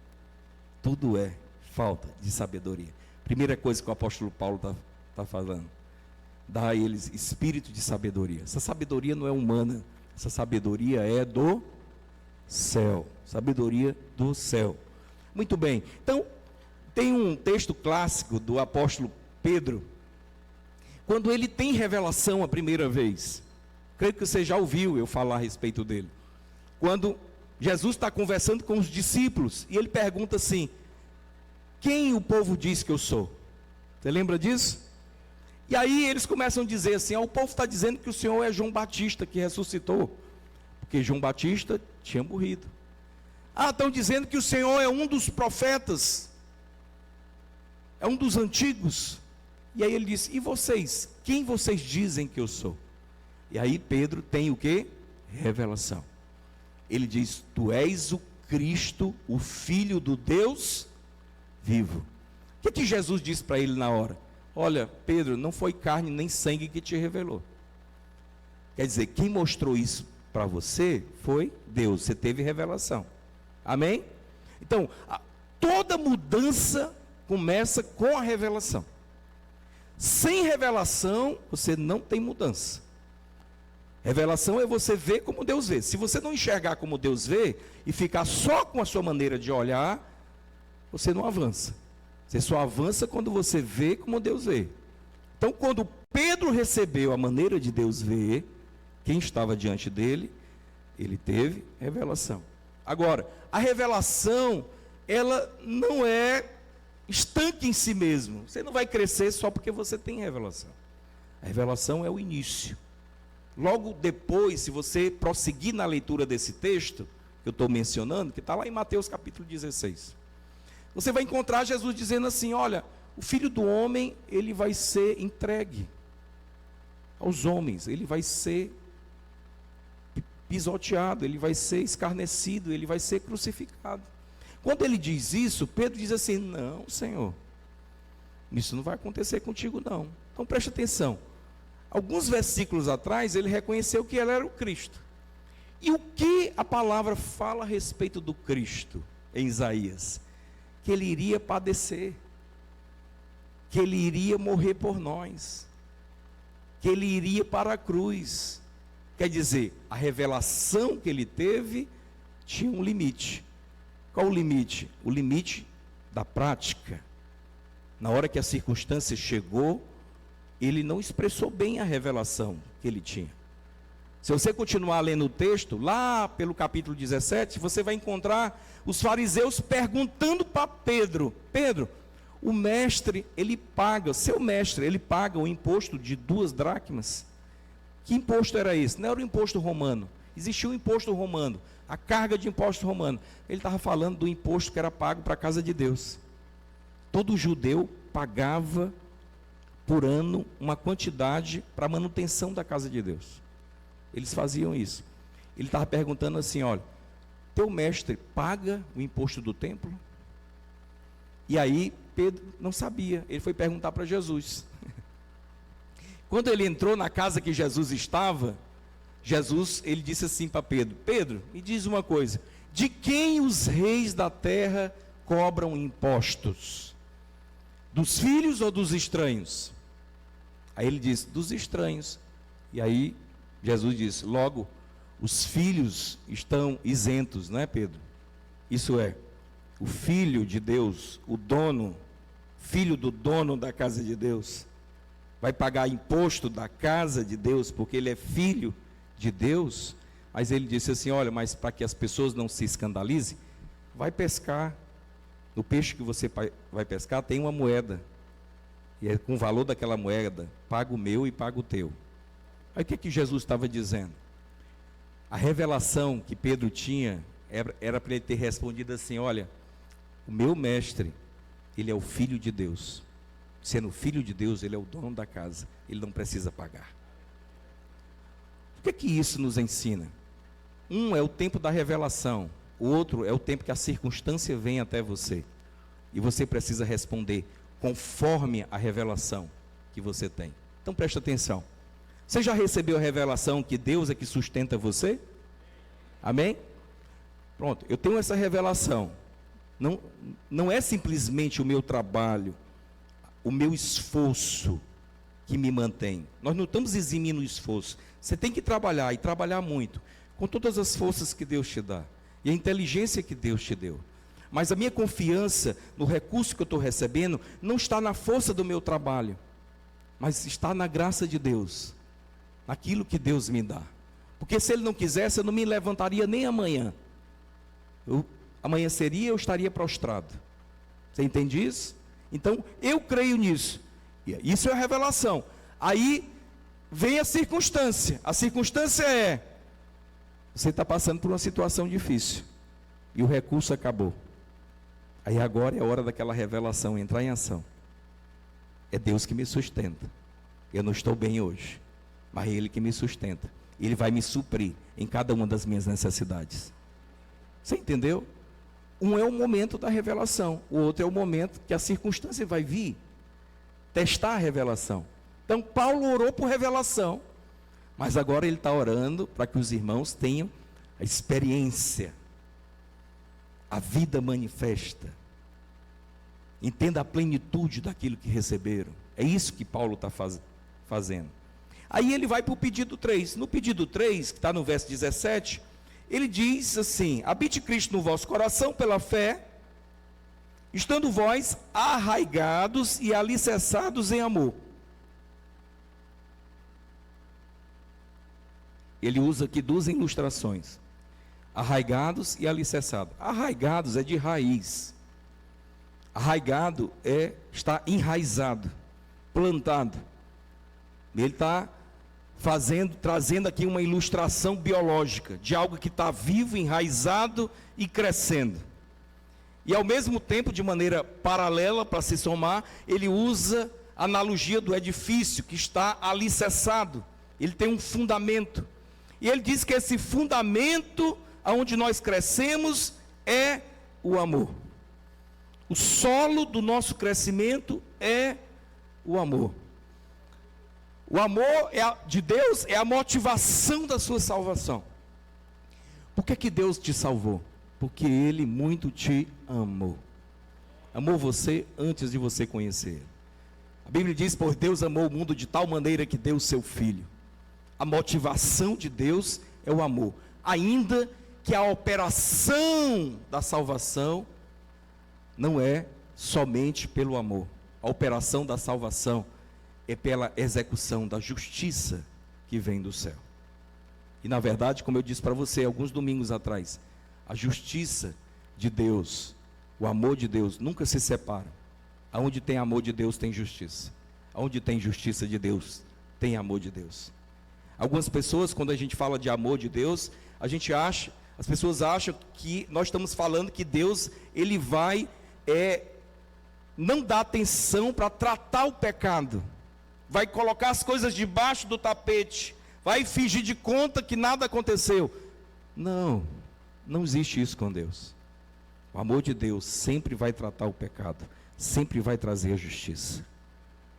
Tudo é falta de sabedoria. Primeira coisa que o apóstolo Paulo está falando. Dá a eles espírito de sabedoria. Essa sabedoria não é humana, essa sabedoria é do céu. Sabedoria do céu. Muito bem, então tem um texto clássico do apóstolo Pedro, quando ele tem revelação a primeira vez. Creio que você já ouviu eu falar a respeito dele. Quando Jesus está conversando com os discípulos e ele pergunta assim, quem o povo diz que eu sou? Você lembra disso? E aí eles começam a dizer assim, o povo está dizendo que o Senhor é João Batista que ressuscitou, porque João Batista tinha morrido. Estão dizendo que o Senhor é um dos profetas, é um dos antigos. E aí ele diz, e vocês? Quem vocês dizem que eu sou? E aí Pedro tem o quê? Revelação. Ele diz, tu és o Cristo, o Filho do Deus vivo. O que Jesus disse para ele na hora? Olha, Pedro, não foi carne nem sangue que te revelou. Quer dizer, quem mostrou isso para você foi Deus. Você teve revelação. Amém? Então, toda mudança começa com a revelação. Sem revelação, você não tem mudança. Revelação é você ver como Deus vê. Se você não enxergar como Deus vê e ficar só com a sua maneira de olhar, você não avança. Você só avança quando você vê como Deus vê. Então, quando Pedro recebeu a maneira de Deus ver, quem estava diante dele, ele teve revelação. Agora, a revelação, ela não é estanque em si mesmo. Você não vai crescer só porque você tem revelação. A revelação é o início. Logo depois, se você prosseguir na leitura desse texto, que eu estou mencionando, que está lá em Mateus capítulo 16, você vai encontrar Jesus dizendo assim, olha, o Filho do Homem, ele vai ser entregue aos homens, ele vai ser pisoteado, ele vai ser escarnecido, ele vai ser crucificado. Quando ele diz isso, Pedro diz assim, não, Senhor, isso não vai acontecer contigo não. Então preste atenção, alguns versículos atrás, ele reconheceu que ele era o Cristo. E o que a palavra fala a respeito do Cristo em Isaías? Que ele iria padecer, que ele iria morrer por nós, que ele iria para a cruz. Quer dizer, a revelação que ele teve tinha um limite. Qual o limite? O limite da prática. Na hora que a circunstância chegou, ele não expressou bem a revelação que ele tinha. Se você continuar lendo o texto, lá pelo capítulo 17, você vai encontrar os fariseus perguntando para Pedro: Pedro, o mestre, seu mestre, ele paga o imposto de 2 dracmas? Que imposto era esse? Não era o imposto romano. Existia um imposto romano, a carga de imposto romano. Ele estava falando do imposto que era pago para a casa de Deus. Todo judeu pagava por ano uma quantidade para a manutenção da casa de Deus. Eles faziam isso. Ele estava perguntando assim: olha, teu mestre paga o imposto do templo? E aí Pedro não sabia, ele foi perguntar para Jesus. Quando ele entrou na casa que Jesus estava, ele disse assim para Pedro: Pedro, me diz uma coisa, de quem os reis da terra cobram impostos? Dos filhos ou dos estranhos? Aí ele disse: dos estranhos. E aí Jesus disse: logo, os filhos estão isentos, não é, Pedro? Isso é, o filho de Deus, o dono, filho do dono da casa de Deus, vai pagar imposto da casa de Deus, porque ele é filho de Deus. Mas ele disse assim: olha, mas para que as pessoas não se escandalizem, vai pescar. No peixe que você vai pescar tem uma moeda, e é com o valor daquela moeda, paga o meu e paga o teu. Aí o que Jesus estava dizendo? A revelação que Pedro tinha era para ele ter respondido assim: olha, o meu mestre, ele é o filho de Deus. Sendo filho de Deus, ele é o dono da casa, ele não precisa pagar. O que isso nos ensina? Um é o tempo da revelação, o outro é o tempo que a circunstância vem até você, e você precisa responder conforme a revelação que você tem. Então preste atenção. Você já recebeu a revelação que Deus é que sustenta você? Amém? Pronto, eu tenho essa revelação. Não é simplesmente o meu trabalho, o meu esforço que me mantém. Nós não estamos eximindo o esforço. Você tem que trabalhar, e trabalhar muito, com todas as forças que Deus te dá, e a inteligência que Deus te deu. Mas a minha confiança no recurso que eu estou recebendo, não está na força do meu trabalho, mas está na graça de Deus, naquilo que Deus me dá. Porque se Ele não quisesse, eu não me levantaria nem amanhã. Amanheceria, eu estaria prostrado. Você entende isso? Então, eu creio nisso. Isso é a revelação. Aí vem a circunstância. A circunstância é: você está passando por uma situação difícil, e o recurso acabou. Aí agora é a hora daquela revelação entrar em ação. É Deus que me sustenta. Eu não estou bem hoje, mas é Ele que me sustenta. Ele vai me suprir em cada uma das minhas necessidades. Você entendeu? Um é o momento da revelação, o outro é o momento que a circunstância vai vir testar a revelação. Então Paulo orou por revelação, mas agora ele está orando para que os irmãos tenham a experiência, a vida manifesta, entenda a plenitude daquilo que receberam. É isso que Paulo está fazendo. Aí ele vai para o pedido 3. No pedido 3, que está no verso 17, ele diz assim: habite Cristo no vosso coração pela fé, estando vós arraigados e alicerçados em amor. Ele usa aqui 2 ilustrações: arraigados e alicerçados. Arraigados é de raiz. Arraigado é estar enraizado, plantado. Ele está trazendo aqui uma ilustração biológica de algo que está vivo, enraizado e crescendo. E ao mesmo tempo, de maneira paralela, para se somar, ele usa a analogia do edifício que está alicerçado. Ele tem um fundamento. E ele diz que esse fundamento, aonde nós crescemos, é o amor. O solo do nosso crescimento é o amor. O amor de Deus é a motivação da sua salvação. Por que Deus te salvou? Porque Ele muito te amou. Amou você antes de você conhecer. A Bíblia diz: por Deus amou o mundo de tal maneira que deu o seu Filho. A motivação de Deus é o amor. Ainda que a operação da salvação não é somente pelo amor. A operação da salvação é pela execução da justiça que vem do céu. E na verdade, como eu disse para você alguns domingos atrás, a justiça de Deus, o amor de Deus nunca se separam. Aonde tem amor de Deus tem justiça. Aonde tem justiça de Deus tem amor de Deus. Algumas pessoas, quando a gente fala de amor de Deus, as pessoas acham que nós estamos falando que Deus, ele vai não dar atenção para tratar o pecado, vai colocar as coisas debaixo do tapete, vai fingir de conta que nada aconteceu. Não existe isso com Deus. O amor de Deus sempre vai tratar o pecado, sempre vai trazer a justiça.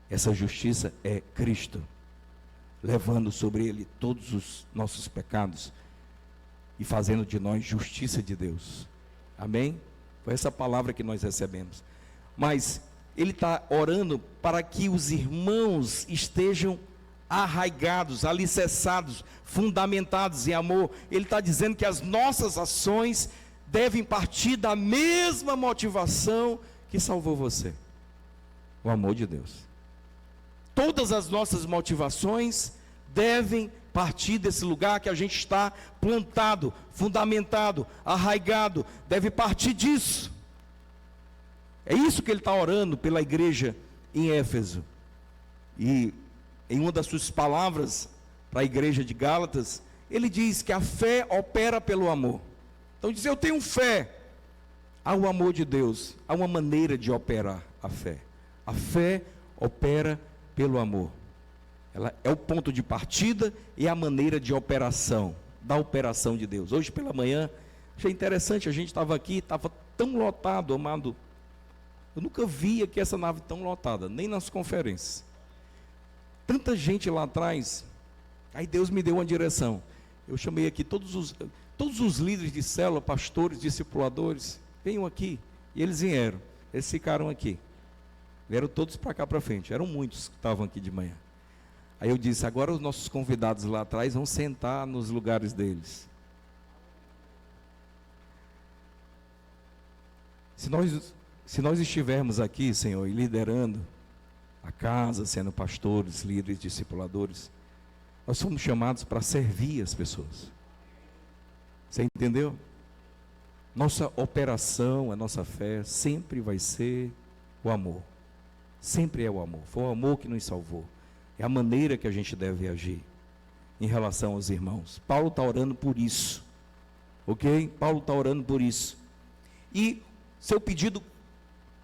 Essa justiça é Cristo, levando sobre ele todos os nossos pecados e fazendo de nós justiça de Deus. Amém? Foi essa palavra que nós recebemos. Mas ele está orando para que os irmãos estejam arraigados, alicerçados, fundamentados em amor. Ele está dizendo que as nossas ações devem partir da mesma motivação que salvou você: o amor de Deus. Todas as nossas motivações devem partir desse lugar que a gente está plantado, fundamentado, arraigado, deve partir disso. É isso que ele está orando pela igreja em Éfeso. E em uma das suas palavras para a igreja de Gálatas, ele diz que a fé opera pelo amor. Então diz: eu tenho fé. Há o amor de Deus, há uma maneira de operar a fé. A fé opera pelo amor. Ela é o ponto de partida e a maneira de operação, da operação de Deus. Hoje pela manhã, achei interessante, a gente estava aqui, estava tão lotado, amado. Eu nunca vi aqui essa nave tão lotada, nem nas conferências. Tanta gente lá atrás. Aí Deus me deu uma direção. Eu chamei aqui todos os líderes de célula, pastores, discipuladores, venham aqui. E eles vieram, eles ficaram aqui. Vieram todos para cá para frente, eram muitos que estavam aqui de manhã. Aí eu disse: agora os nossos convidados lá atrás vão sentar nos lugares deles. Se nós estivermos aqui, Senhor, e liderando a casa, sendo pastores, líderes, discipuladores, nós fomos chamados para servir as pessoas. Você entendeu? Nossa operação, a nossa fé sempre vai ser o amor. Sempre é o amor. Foi o amor que nos salvou. É a maneira que a gente deve agir em relação aos irmãos. Paulo está orando por isso. Ok? Paulo está orando por isso. E seu pedido,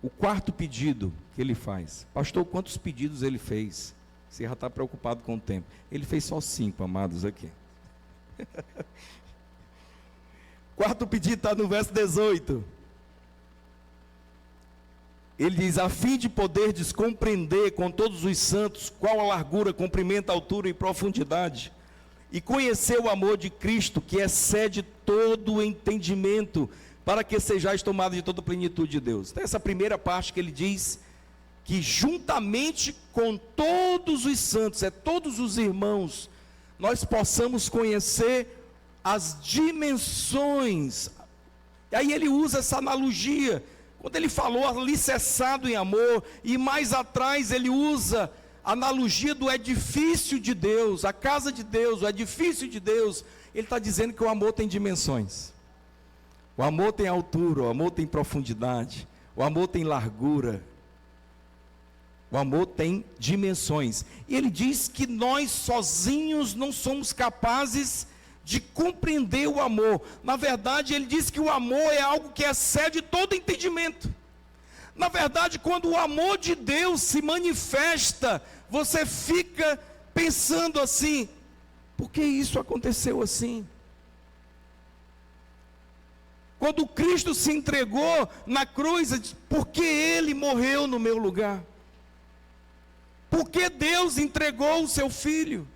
o quarto pedido que ele faz: pastor, quantos pedidos ele fez? Você já está preocupado com o tempo. Ele fez só 5, amados, aqui. Quarto pedido está no verso 18. Ele diz: a fim de poderdes compreender com todos os santos qual a largura, comprimento, altura e profundidade, e conhecer o amor de Cristo, que excede todo o entendimento, para que sejais tomados de toda a plenitude de Deus. Então, essa primeira parte que ele diz que juntamente com todos os santos, todos os irmãos, nós possamos conhecer as dimensões. E aí ele usa essa analogia, quando ele falou alicerçado em amor, e mais atrás ele usa a analogia do edifício de Deus, a casa de Deus, o edifício de Deus. Ele está dizendo que o amor tem dimensões. O amor tem altura, o amor tem profundidade, o amor tem largura, o amor tem dimensões. E ele diz que nós sozinhos não somos capazes de compreender o amor. Na verdade, ele diz que o amor é algo que excede todo entendimento. Na verdade, quando o amor de Deus se manifesta, você fica pensando assim: por que isso aconteceu assim? Quando Cristo se entregou na cruz, por que Ele morreu no meu lugar? Por que Deus entregou o seu Filho?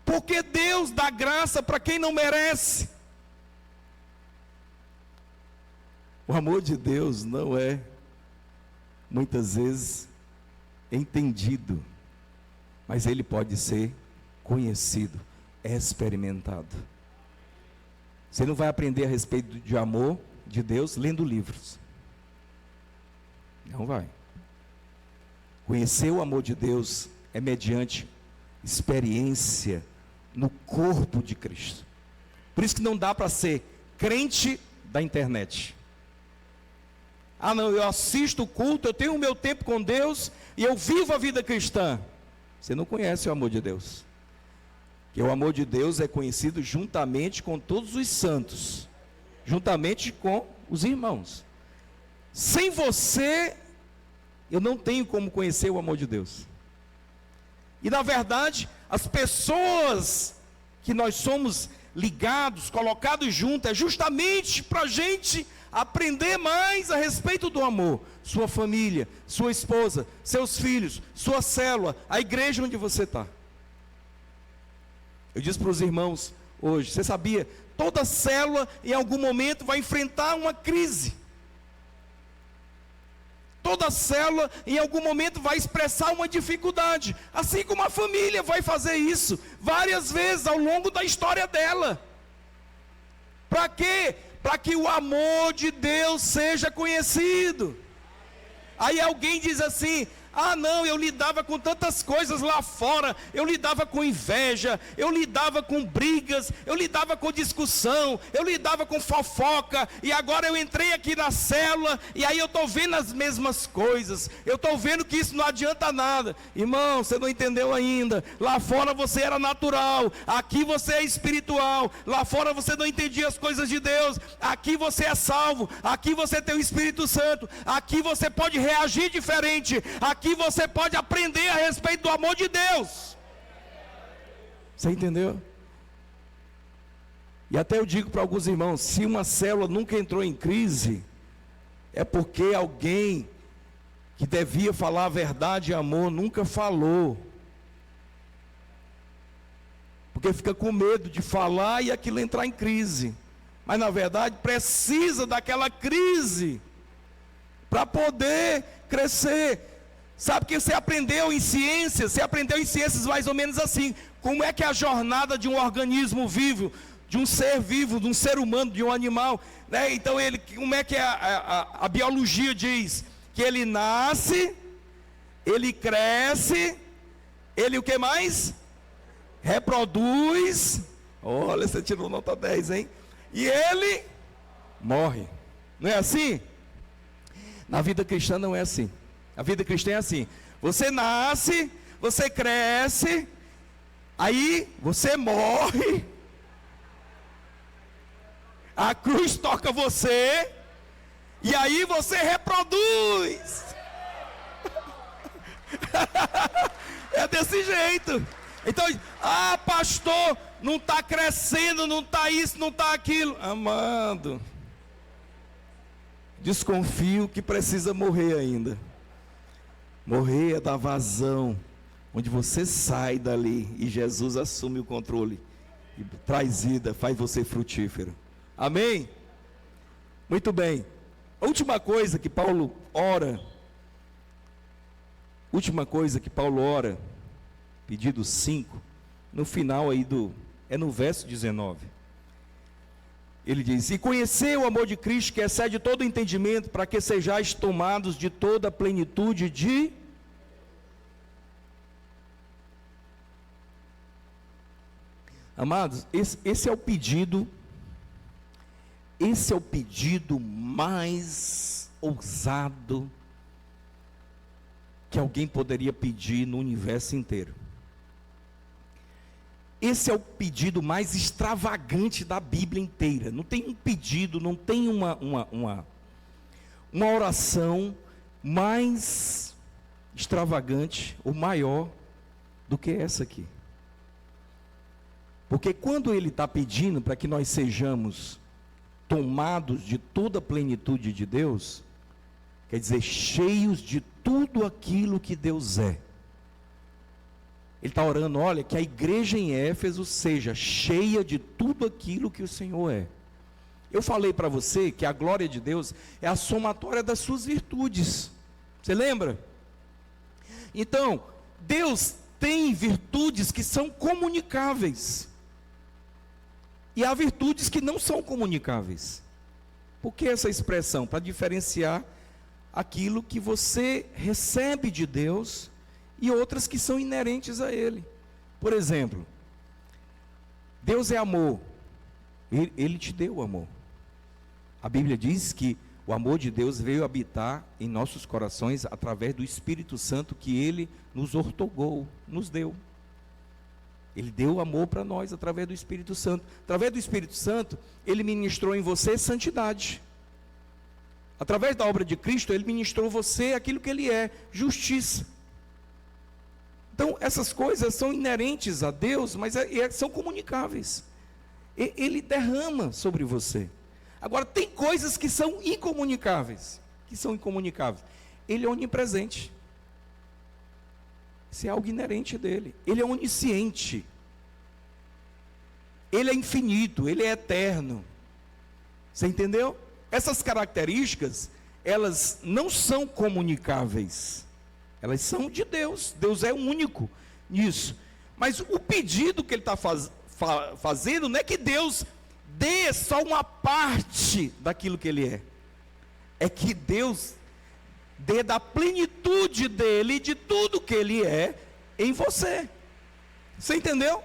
Por que Deus dá graça para quem não merece? O amor de Deus não é, muitas vezes, entendido, mas ele pode ser conhecido, experimentado. Você não vai aprender a respeito de amor de Deus lendo livros. Não vai. Conhecer o amor de Deus é mediante experiência no corpo de Cristo. Por isso que não dá para ser crente da internet. Ah não, eu assisto o culto, eu tenho o meu tempo com Deus e eu vivo a vida cristã. Você não conhece o amor de Deus. Que o amor de Deus é conhecido juntamente com todos os santos, juntamente com os irmãos. Sem você, eu não tenho como conhecer o amor de Deus. E na verdade, as pessoas que nós somos ligados, colocados juntos, é justamente para a gente aprender mais a respeito do amor. Sua família, sua esposa, seus filhos, sua célula, a igreja onde você está. Eu disse para os irmãos hoje, você sabia? Toda célula em algum momento vai enfrentar uma crise. Toda célula em algum momento vai expressar uma dificuldade. Assim como a família vai fazer isso várias vezes ao longo da história dela. Para quê? Para que o amor de Deus seja conhecido. Aí alguém diz assim: ah não, eu lidava com tantas coisas lá fora, eu lidava com inveja, eu lidava com brigas, eu lidava com discussão, eu lidava com fofoca, e agora eu entrei aqui na célula, e aí eu estou vendo as mesmas coisas, eu estou vendo que isso não adianta nada. Irmão, você não entendeu ainda, lá fora você era natural, aqui você é espiritual, lá fora você não entendia as coisas de Deus, aqui você é salvo, aqui você tem o Espírito Santo, aqui você pode reagir diferente, aqui você pode aprender a respeito do amor de Deus. Você entendeu? E até eu digo para alguns irmãos, se uma célula nunca entrou em crise, é porque alguém que devia falar a verdade e amor nunca falou. Porque fica com medo de falar e aquilo entrar em crise. Mas na verdade precisa daquela crise para poder crescer. Sabe que você aprendeu em ciências? Você aprendeu em ciências mais ou menos assim. Como é que é a jornada de um organismo vivo, de um ser vivo, de um ser humano, de um animal, né? Então como é que a biologia diz? Que ele nasce, ele cresce, ele o que mais? Reproduz. Olha, você tirou nota 10, hein? E ele morre. Não é assim? Na vida cristã não é assim. A vida cristã é assim: você nasce, você cresce, aí você morre, a cruz toca você, e aí você reproduz. É desse jeito. Então, pastor, não está crescendo, não está isso, não está aquilo. Amado, desconfio que precisa morrer ainda. Morrer é da vazão, onde você sai dali e Jesus assume o controle e traz vida, faz você frutífero. Amém? Muito bem. A última coisa que Paulo ora, pedido 5, no final aí é no verso 19. Ele diz: e conhecer o amor de Cristo, que excede todo o entendimento, para que sejais tomados de toda a plenitude de... Amados, esse é o pedido mais ousado que alguém poderia pedir no universo inteiro. Esse é o pedido mais extravagante da Bíblia inteira. Não tem um pedido, não tem uma oração mais extravagante ou maior do que essa aqui. Porque quando ele está pedindo para que nós sejamos tomados de toda a plenitude de Deus, quer dizer, cheios de tudo aquilo que Deus é. Ele está orando, olha, que a igreja em Éfeso seja cheia de tudo aquilo que o Senhor é. Eu falei para você que a glória de Deus é a somatória das suas virtudes. Você lembra? Então, Deus tem virtudes que são comunicáveis. E há virtudes que não são comunicáveis. Por que essa expressão? Para diferenciar aquilo que você recebe de Deus e outras que são inerentes a Ele. Por exemplo, Deus é amor. Ele te deu o amor. A Bíblia diz que o amor de Deus veio habitar em nossos corações através do Espírito Santo que Ele nos outorgou, nos deu. Ele deu amor para nós através do Espírito Santo. Através do Espírito Santo, Ele ministrou em você santidade. Através da obra de Cristo, Ele ministrou você aquilo que Ele é, justiça. Então, essas coisas são inerentes a Deus, mas são comunicáveis. Ele derrama sobre você. Agora, tem coisas que são incomunicáveis. Ele é onipresente. Isso é algo inerente dele. Ele é onisciente. Ele é infinito, ele é eterno. Você entendeu? Essas características, elas não são comunicáveis. Elas são de Deus. Deus é único nisso. Mas o pedido que ele está fazendo não é que Deus dê só uma parte daquilo que ele é. É que Deus dê da plenitude dele, de tudo que ele é, em você. Você entendeu?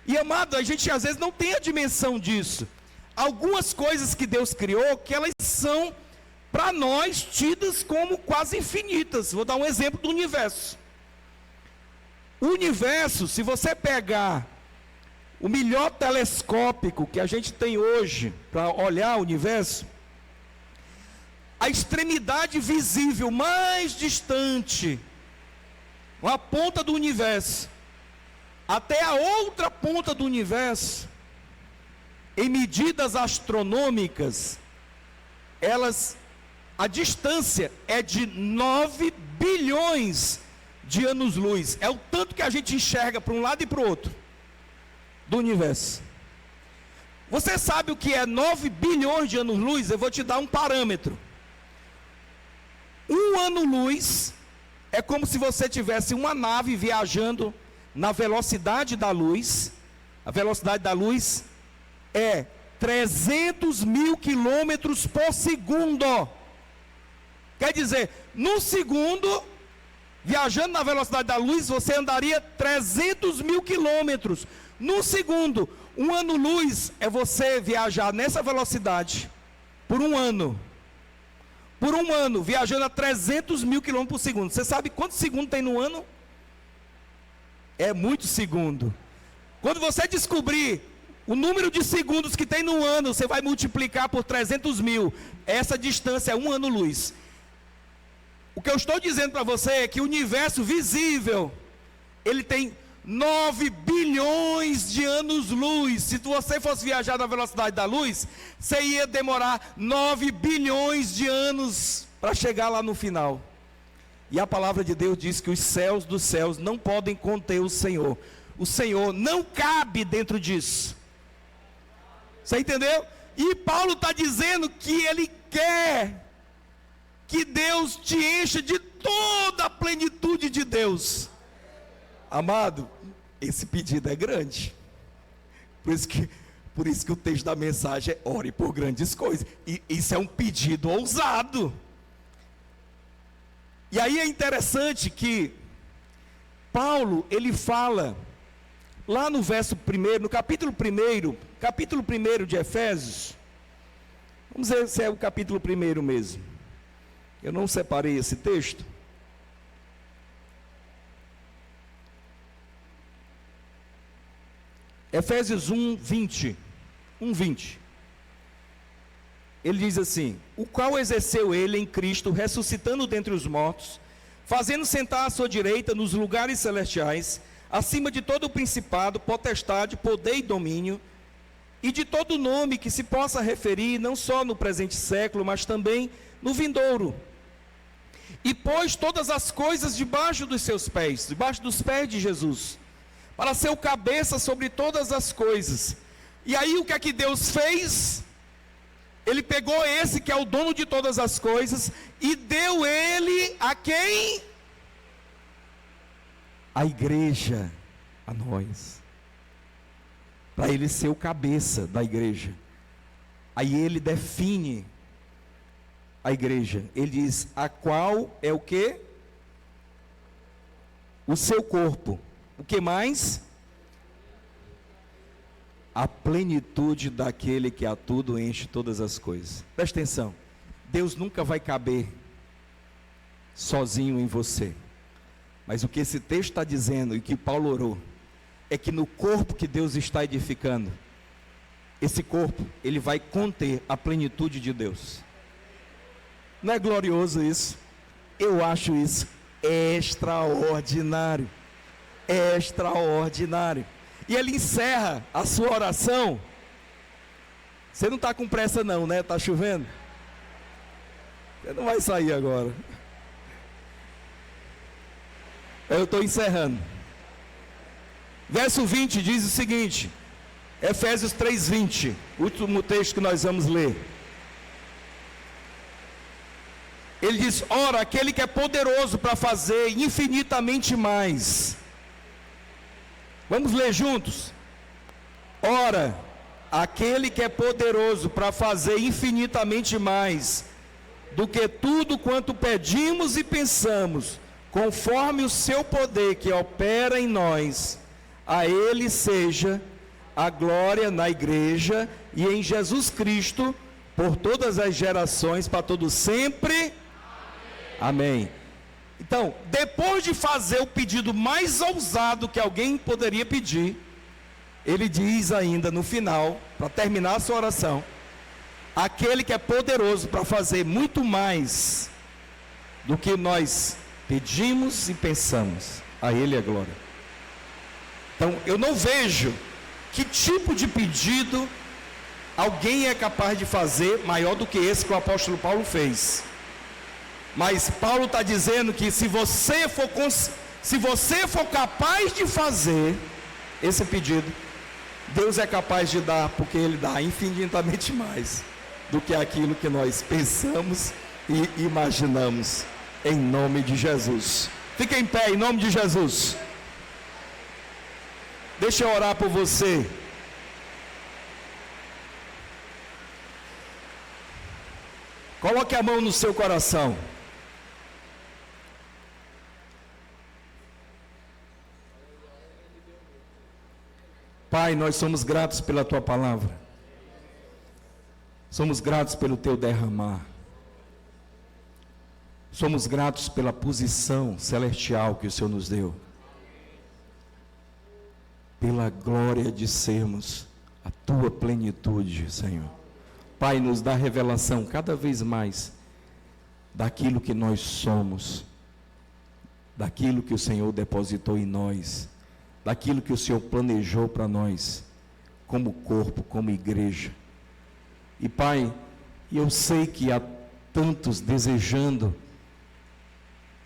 E amado, a gente às vezes não tem a dimensão disso. Algumas coisas que Deus criou, que elas são, para nós, tidas como quase infinitas. Vou dar um exemplo do universo. O universo, se você pegar o melhor telescópico que a gente tem hoje para olhar o universo, a extremidade visível mais distante, uma ponta do universo, até a outra ponta do universo, em medidas astronômicas, a distância é de 9 bilhões de anos-luz. É o tanto que a gente enxerga para um lado e para o outro do universo. Você sabe o que é 9 bilhões de anos-luz? Eu vou te dar um parâmetro. Um ano-luz é como se você tivesse uma nave viajando na velocidade da luz. A velocidade da luz é 300 mil quilômetros por segundo. Quer dizer, no segundo, viajando na velocidade da luz, você andaria 300 mil quilômetros. No segundo, um ano-luz é você viajar nessa velocidade por um ano. Por um ano, viajando a 300 mil quilômetros por segundo. Você sabe quantos segundos tem no ano? É muito segundo. Quando você descobrir o número de segundos que tem no ano, você vai multiplicar por 300 mil. Essa distância é um ano-luz. O que eu estou dizendo para você é que o universo visível, ele tem 9 bilhões de anos-luz. Se você fosse viajar na velocidade da luz, você ia demorar 9 bilhões de anos para chegar lá no final. E a palavra de Deus diz que os céus dos céus não podem conter o Senhor. O Senhor não cabe dentro disso. Você entendeu? E Paulo está dizendo que ele quer que Deus te encha de toda a plenitude de Deus. Amado, esse pedido é grande. Por isso que o texto da mensagem é: ore por grandes coisas. E isso é um pedido ousado. E aí é interessante que Paulo, ele fala lá no verso 1, no capítulo 1 de Efésios. Vamos ver se é o capítulo 1 mesmo. Eu não separei esse texto. Efésios 1:20. Ele diz assim: o qual exerceu ele em Cristo, ressuscitando dentre os mortos, fazendo sentar à sua direita nos lugares celestiais, acima de todo o principado, potestade, poder e domínio, e de todo nome que se possa referir, não só no presente século, mas também no vindouro. E pôs todas as coisas debaixo dos seus pés, debaixo dos pés de Jesus, para ser o cabeça sobre todas as coisas. E aí o que é que Deus fez? Ele pegou esse que é o dono de todas as coisas e deu ele a quem? A igreja, a nós. Para ele ser o cabeça da igreja. Aí ele define a igreja. Ele diz: a qual é o quê? O seu corpo. O que mais? a plenitude daquele que a tudo enche todas as coisas. Presta atenção, Deus nunca vai caber sozinho em você. Mas o que esse texto está dizendo, e que Paulo orou, é que no corpo que Deus está edificando, esse corpo, ele vai conter a plenitude de Deus. Não é glorioso isso? Eu acho isso extraordinário. Extraordinário. E ele encerra a sua oração. Você não está com pressa não, né? Está chovendo? Você não vai sair agora. Eu estou encerrando. Verso 20 diz o seguinte, Efésios 3:20, último texto que nós vamos ler. Ele diz: ora, aquele que é poderoso para fazer infinitamente mais. Vamos ler juntos? Ora, aquele que é poderoso para fazer infinitamente mais do que tudo quanto pedimos e pensamos, conforme o seu poder que opera em nós, a ele seja a glória na igreja e em Jesus Cristo, por todas as gerações, para todo sempre. Amém. Então, depois de fazer o pedido mais ousado que alguém poderia pedir, ele diz ainda no final, para terminar a sua oração, aquele que é poderoso para fazer muito mais do que nós pedimos e pensamos, a ele é glória. Então, eu não vejo que tipo de pedido alguém é capaz de fazer maior do que esse que o apóstolo Paulo fez. Mas Paulo está dizendo que se você for capaz de fazer esse pedido, Deus é capaz de dar, porque Ele dá infinitamente mais do que aquilo que nós pensamos e imaginamos, em nome de Jesus. Fique em pé, em nome de Jesus. Deixa eu orar por você. Coloque a mão no seu coração. Pai, nós somos gratos pela Tua palavra. Somos gratos pelo Teu derramar. Somos gratos pela posição celestial que o Senhor nos deu. Pela glória de sermos a Tua plenitude, Senhor. Pai, nos dá revelação cada vez mais daquilo que nós somos, daquilo que o Senhor depositou em nós, daquilo que o Senhor planejou para nós, como corpo, como igreja. E Pai, eu sei que há tantos desejando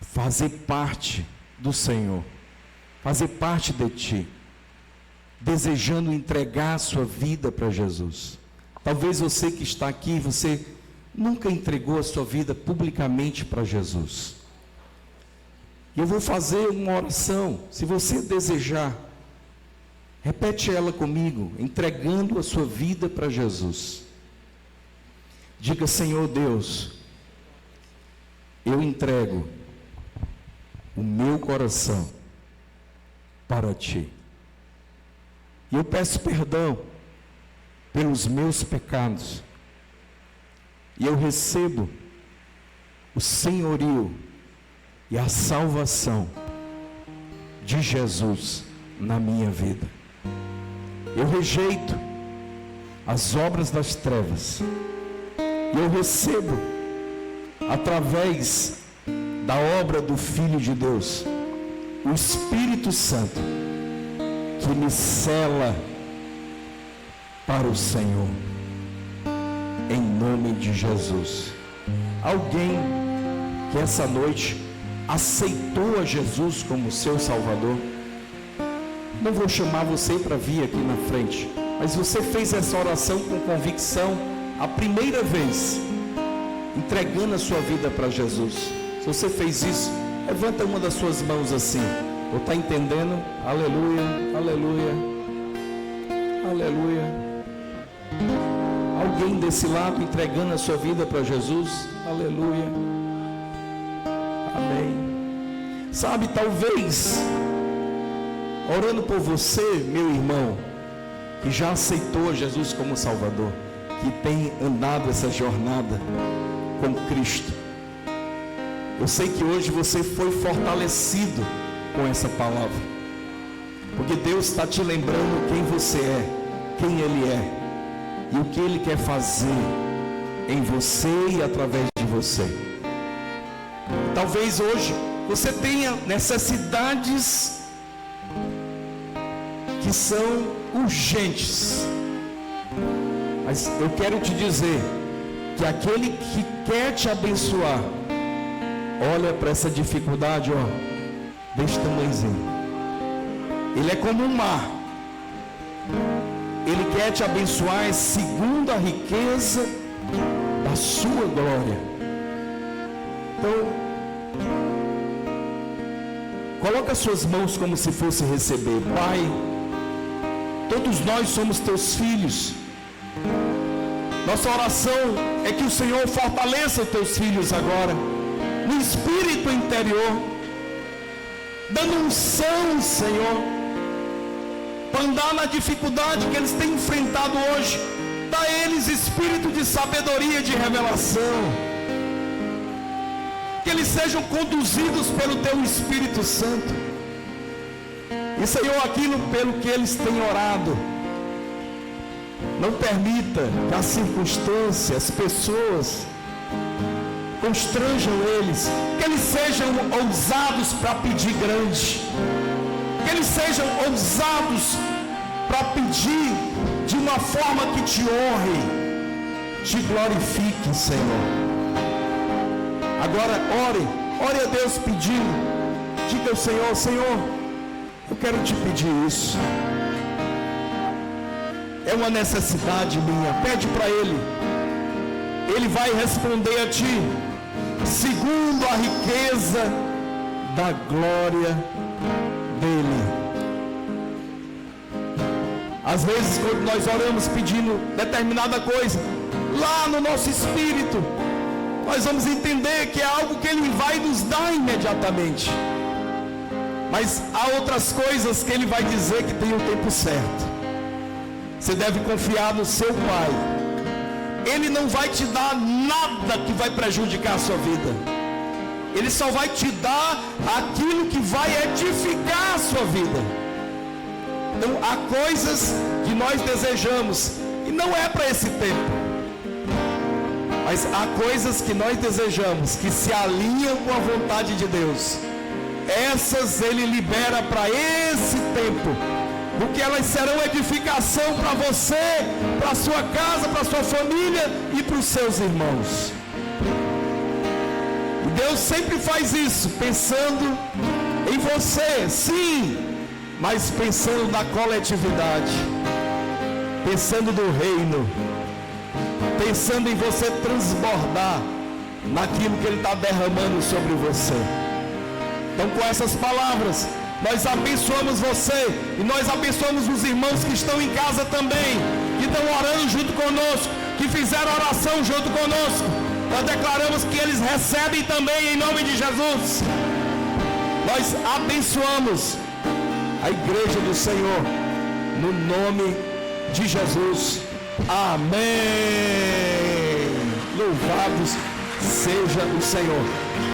fazer parte do Senhor, fazer parte de Ti, desejando entregar a sua vida para Jesus. Talvez você que está aqui, você nunca entregou a sua vida publicamente para Jesus. E eu vou fazer uma oração, se você desejar, repete ela comigo, entregando a sua vida para Jesus. Diga: Senhor Deus, eu entrego o meu coração para Ti. E eu peço perdão pelos meus pecados. E eu recebo o senhorio e a salvação de Jesus na minha vida. Eu rejeito as obras das trevas. E eu recebo, através da obra do Filho de Deus, o Espírito Santo, que me sela para o Senhor, em nome de Jesus. Alguém que essa noite aceitou a Jesus como seu Salvador, não vou chamar você para vir aqui na frente, mas você fez essa oração com convicção a primeira vez, entregando a sua vida para Jesus. Se você fez isso, levanta uma das suas mãos assim. Ou está entendendo? Aleluia, aleluia, aleluia. Alguém desse lado entregando a sua vida para Jesus? Aleluia. Amém. Sabe, talvez, orando por você, meu irmão, que já aceitou Jesus como Salvador, que tem andado essa jornada com Cristo. Eu sei que hoje você foi fortalecido com essa palavra, porque Deus está te lembrando quem você é, quem Ele é e o que Ele quer fazer em você e através de você. Talvez hoje você tenha necessidades que são urgentes, mas eu quero te dizer que aquele que quer te abençoar, olha para essa dificuldade, ó, deste tamanhozinho. Ele é como um mar. Ele quer te abençoar segundo a riqueza da sua glória. Então, coloca as suas mãos como se fosse receber. Pai, todos nós somos teus filhos. Nossa oração é que o Senhor fortaleça os teus filhos agora, no espírito interior, dando unção, Senhor, para andar na dificuldade que eles têm enfrentado hoje. Dá a eles espírito de sabedoria, de revelação, que eles sejam conduzidos pelo teu Espírito Santo. E Senhor, aquilo pelo que eles têm orado, não permita que as circunstâncias, as pessoas constranjam eles, que eles sejam ousados para pedir grande, que eles sejam ousados para pedir de uma forma que te honre, te glorifique, Senhor. Agora ore a Deus pedindo, diga ao Senhor: Senhor, eu quero te pedir isso, é uma necessidade minha. Pede para Ele, Ele vai responder a ti, segundo a riqueza da glória dEle. Às vezes, quando nós oramos pedindo determinada coisa, lá no nosso espírito, nós vamos entender que é algo que Ele vai nos dar imediatamente. Mas há outras coisas que Ele vai dizer que tem o tempo certo. Você deve confiar no seu Pai. Ele não vai te dar nada que vai prejudicar a sua vida. Ele só vai te dar aquilo que vai edificar a sua vida. Então há coisas que nós desejamos e não é para esse tempo, mas há coisas que nós desejamos que se alinham com a vontade de Deus. Essas Ele libera para esse tempo, porque elas serão edificação para você, para a sua casa, para a sua família e para os seus irmãos. E Deus sempre faz isso, pensando em você, sim, mas pensando na coletividade, pensando no reino, pensando em você transbordar naquilo que Ele está derramando sobre você. Então, com essas palavras, nós abençoamos você e nós abençoamos os irmãos que estão em casa também, que estão orando junto conosco, que fizeram oração junto conosco. Nós declaramos que eles recebem também em nome de Jesus. Nós abençoamos a igreja do Senhor no nome de Jesus. Amém. Louvados seja o Senhor.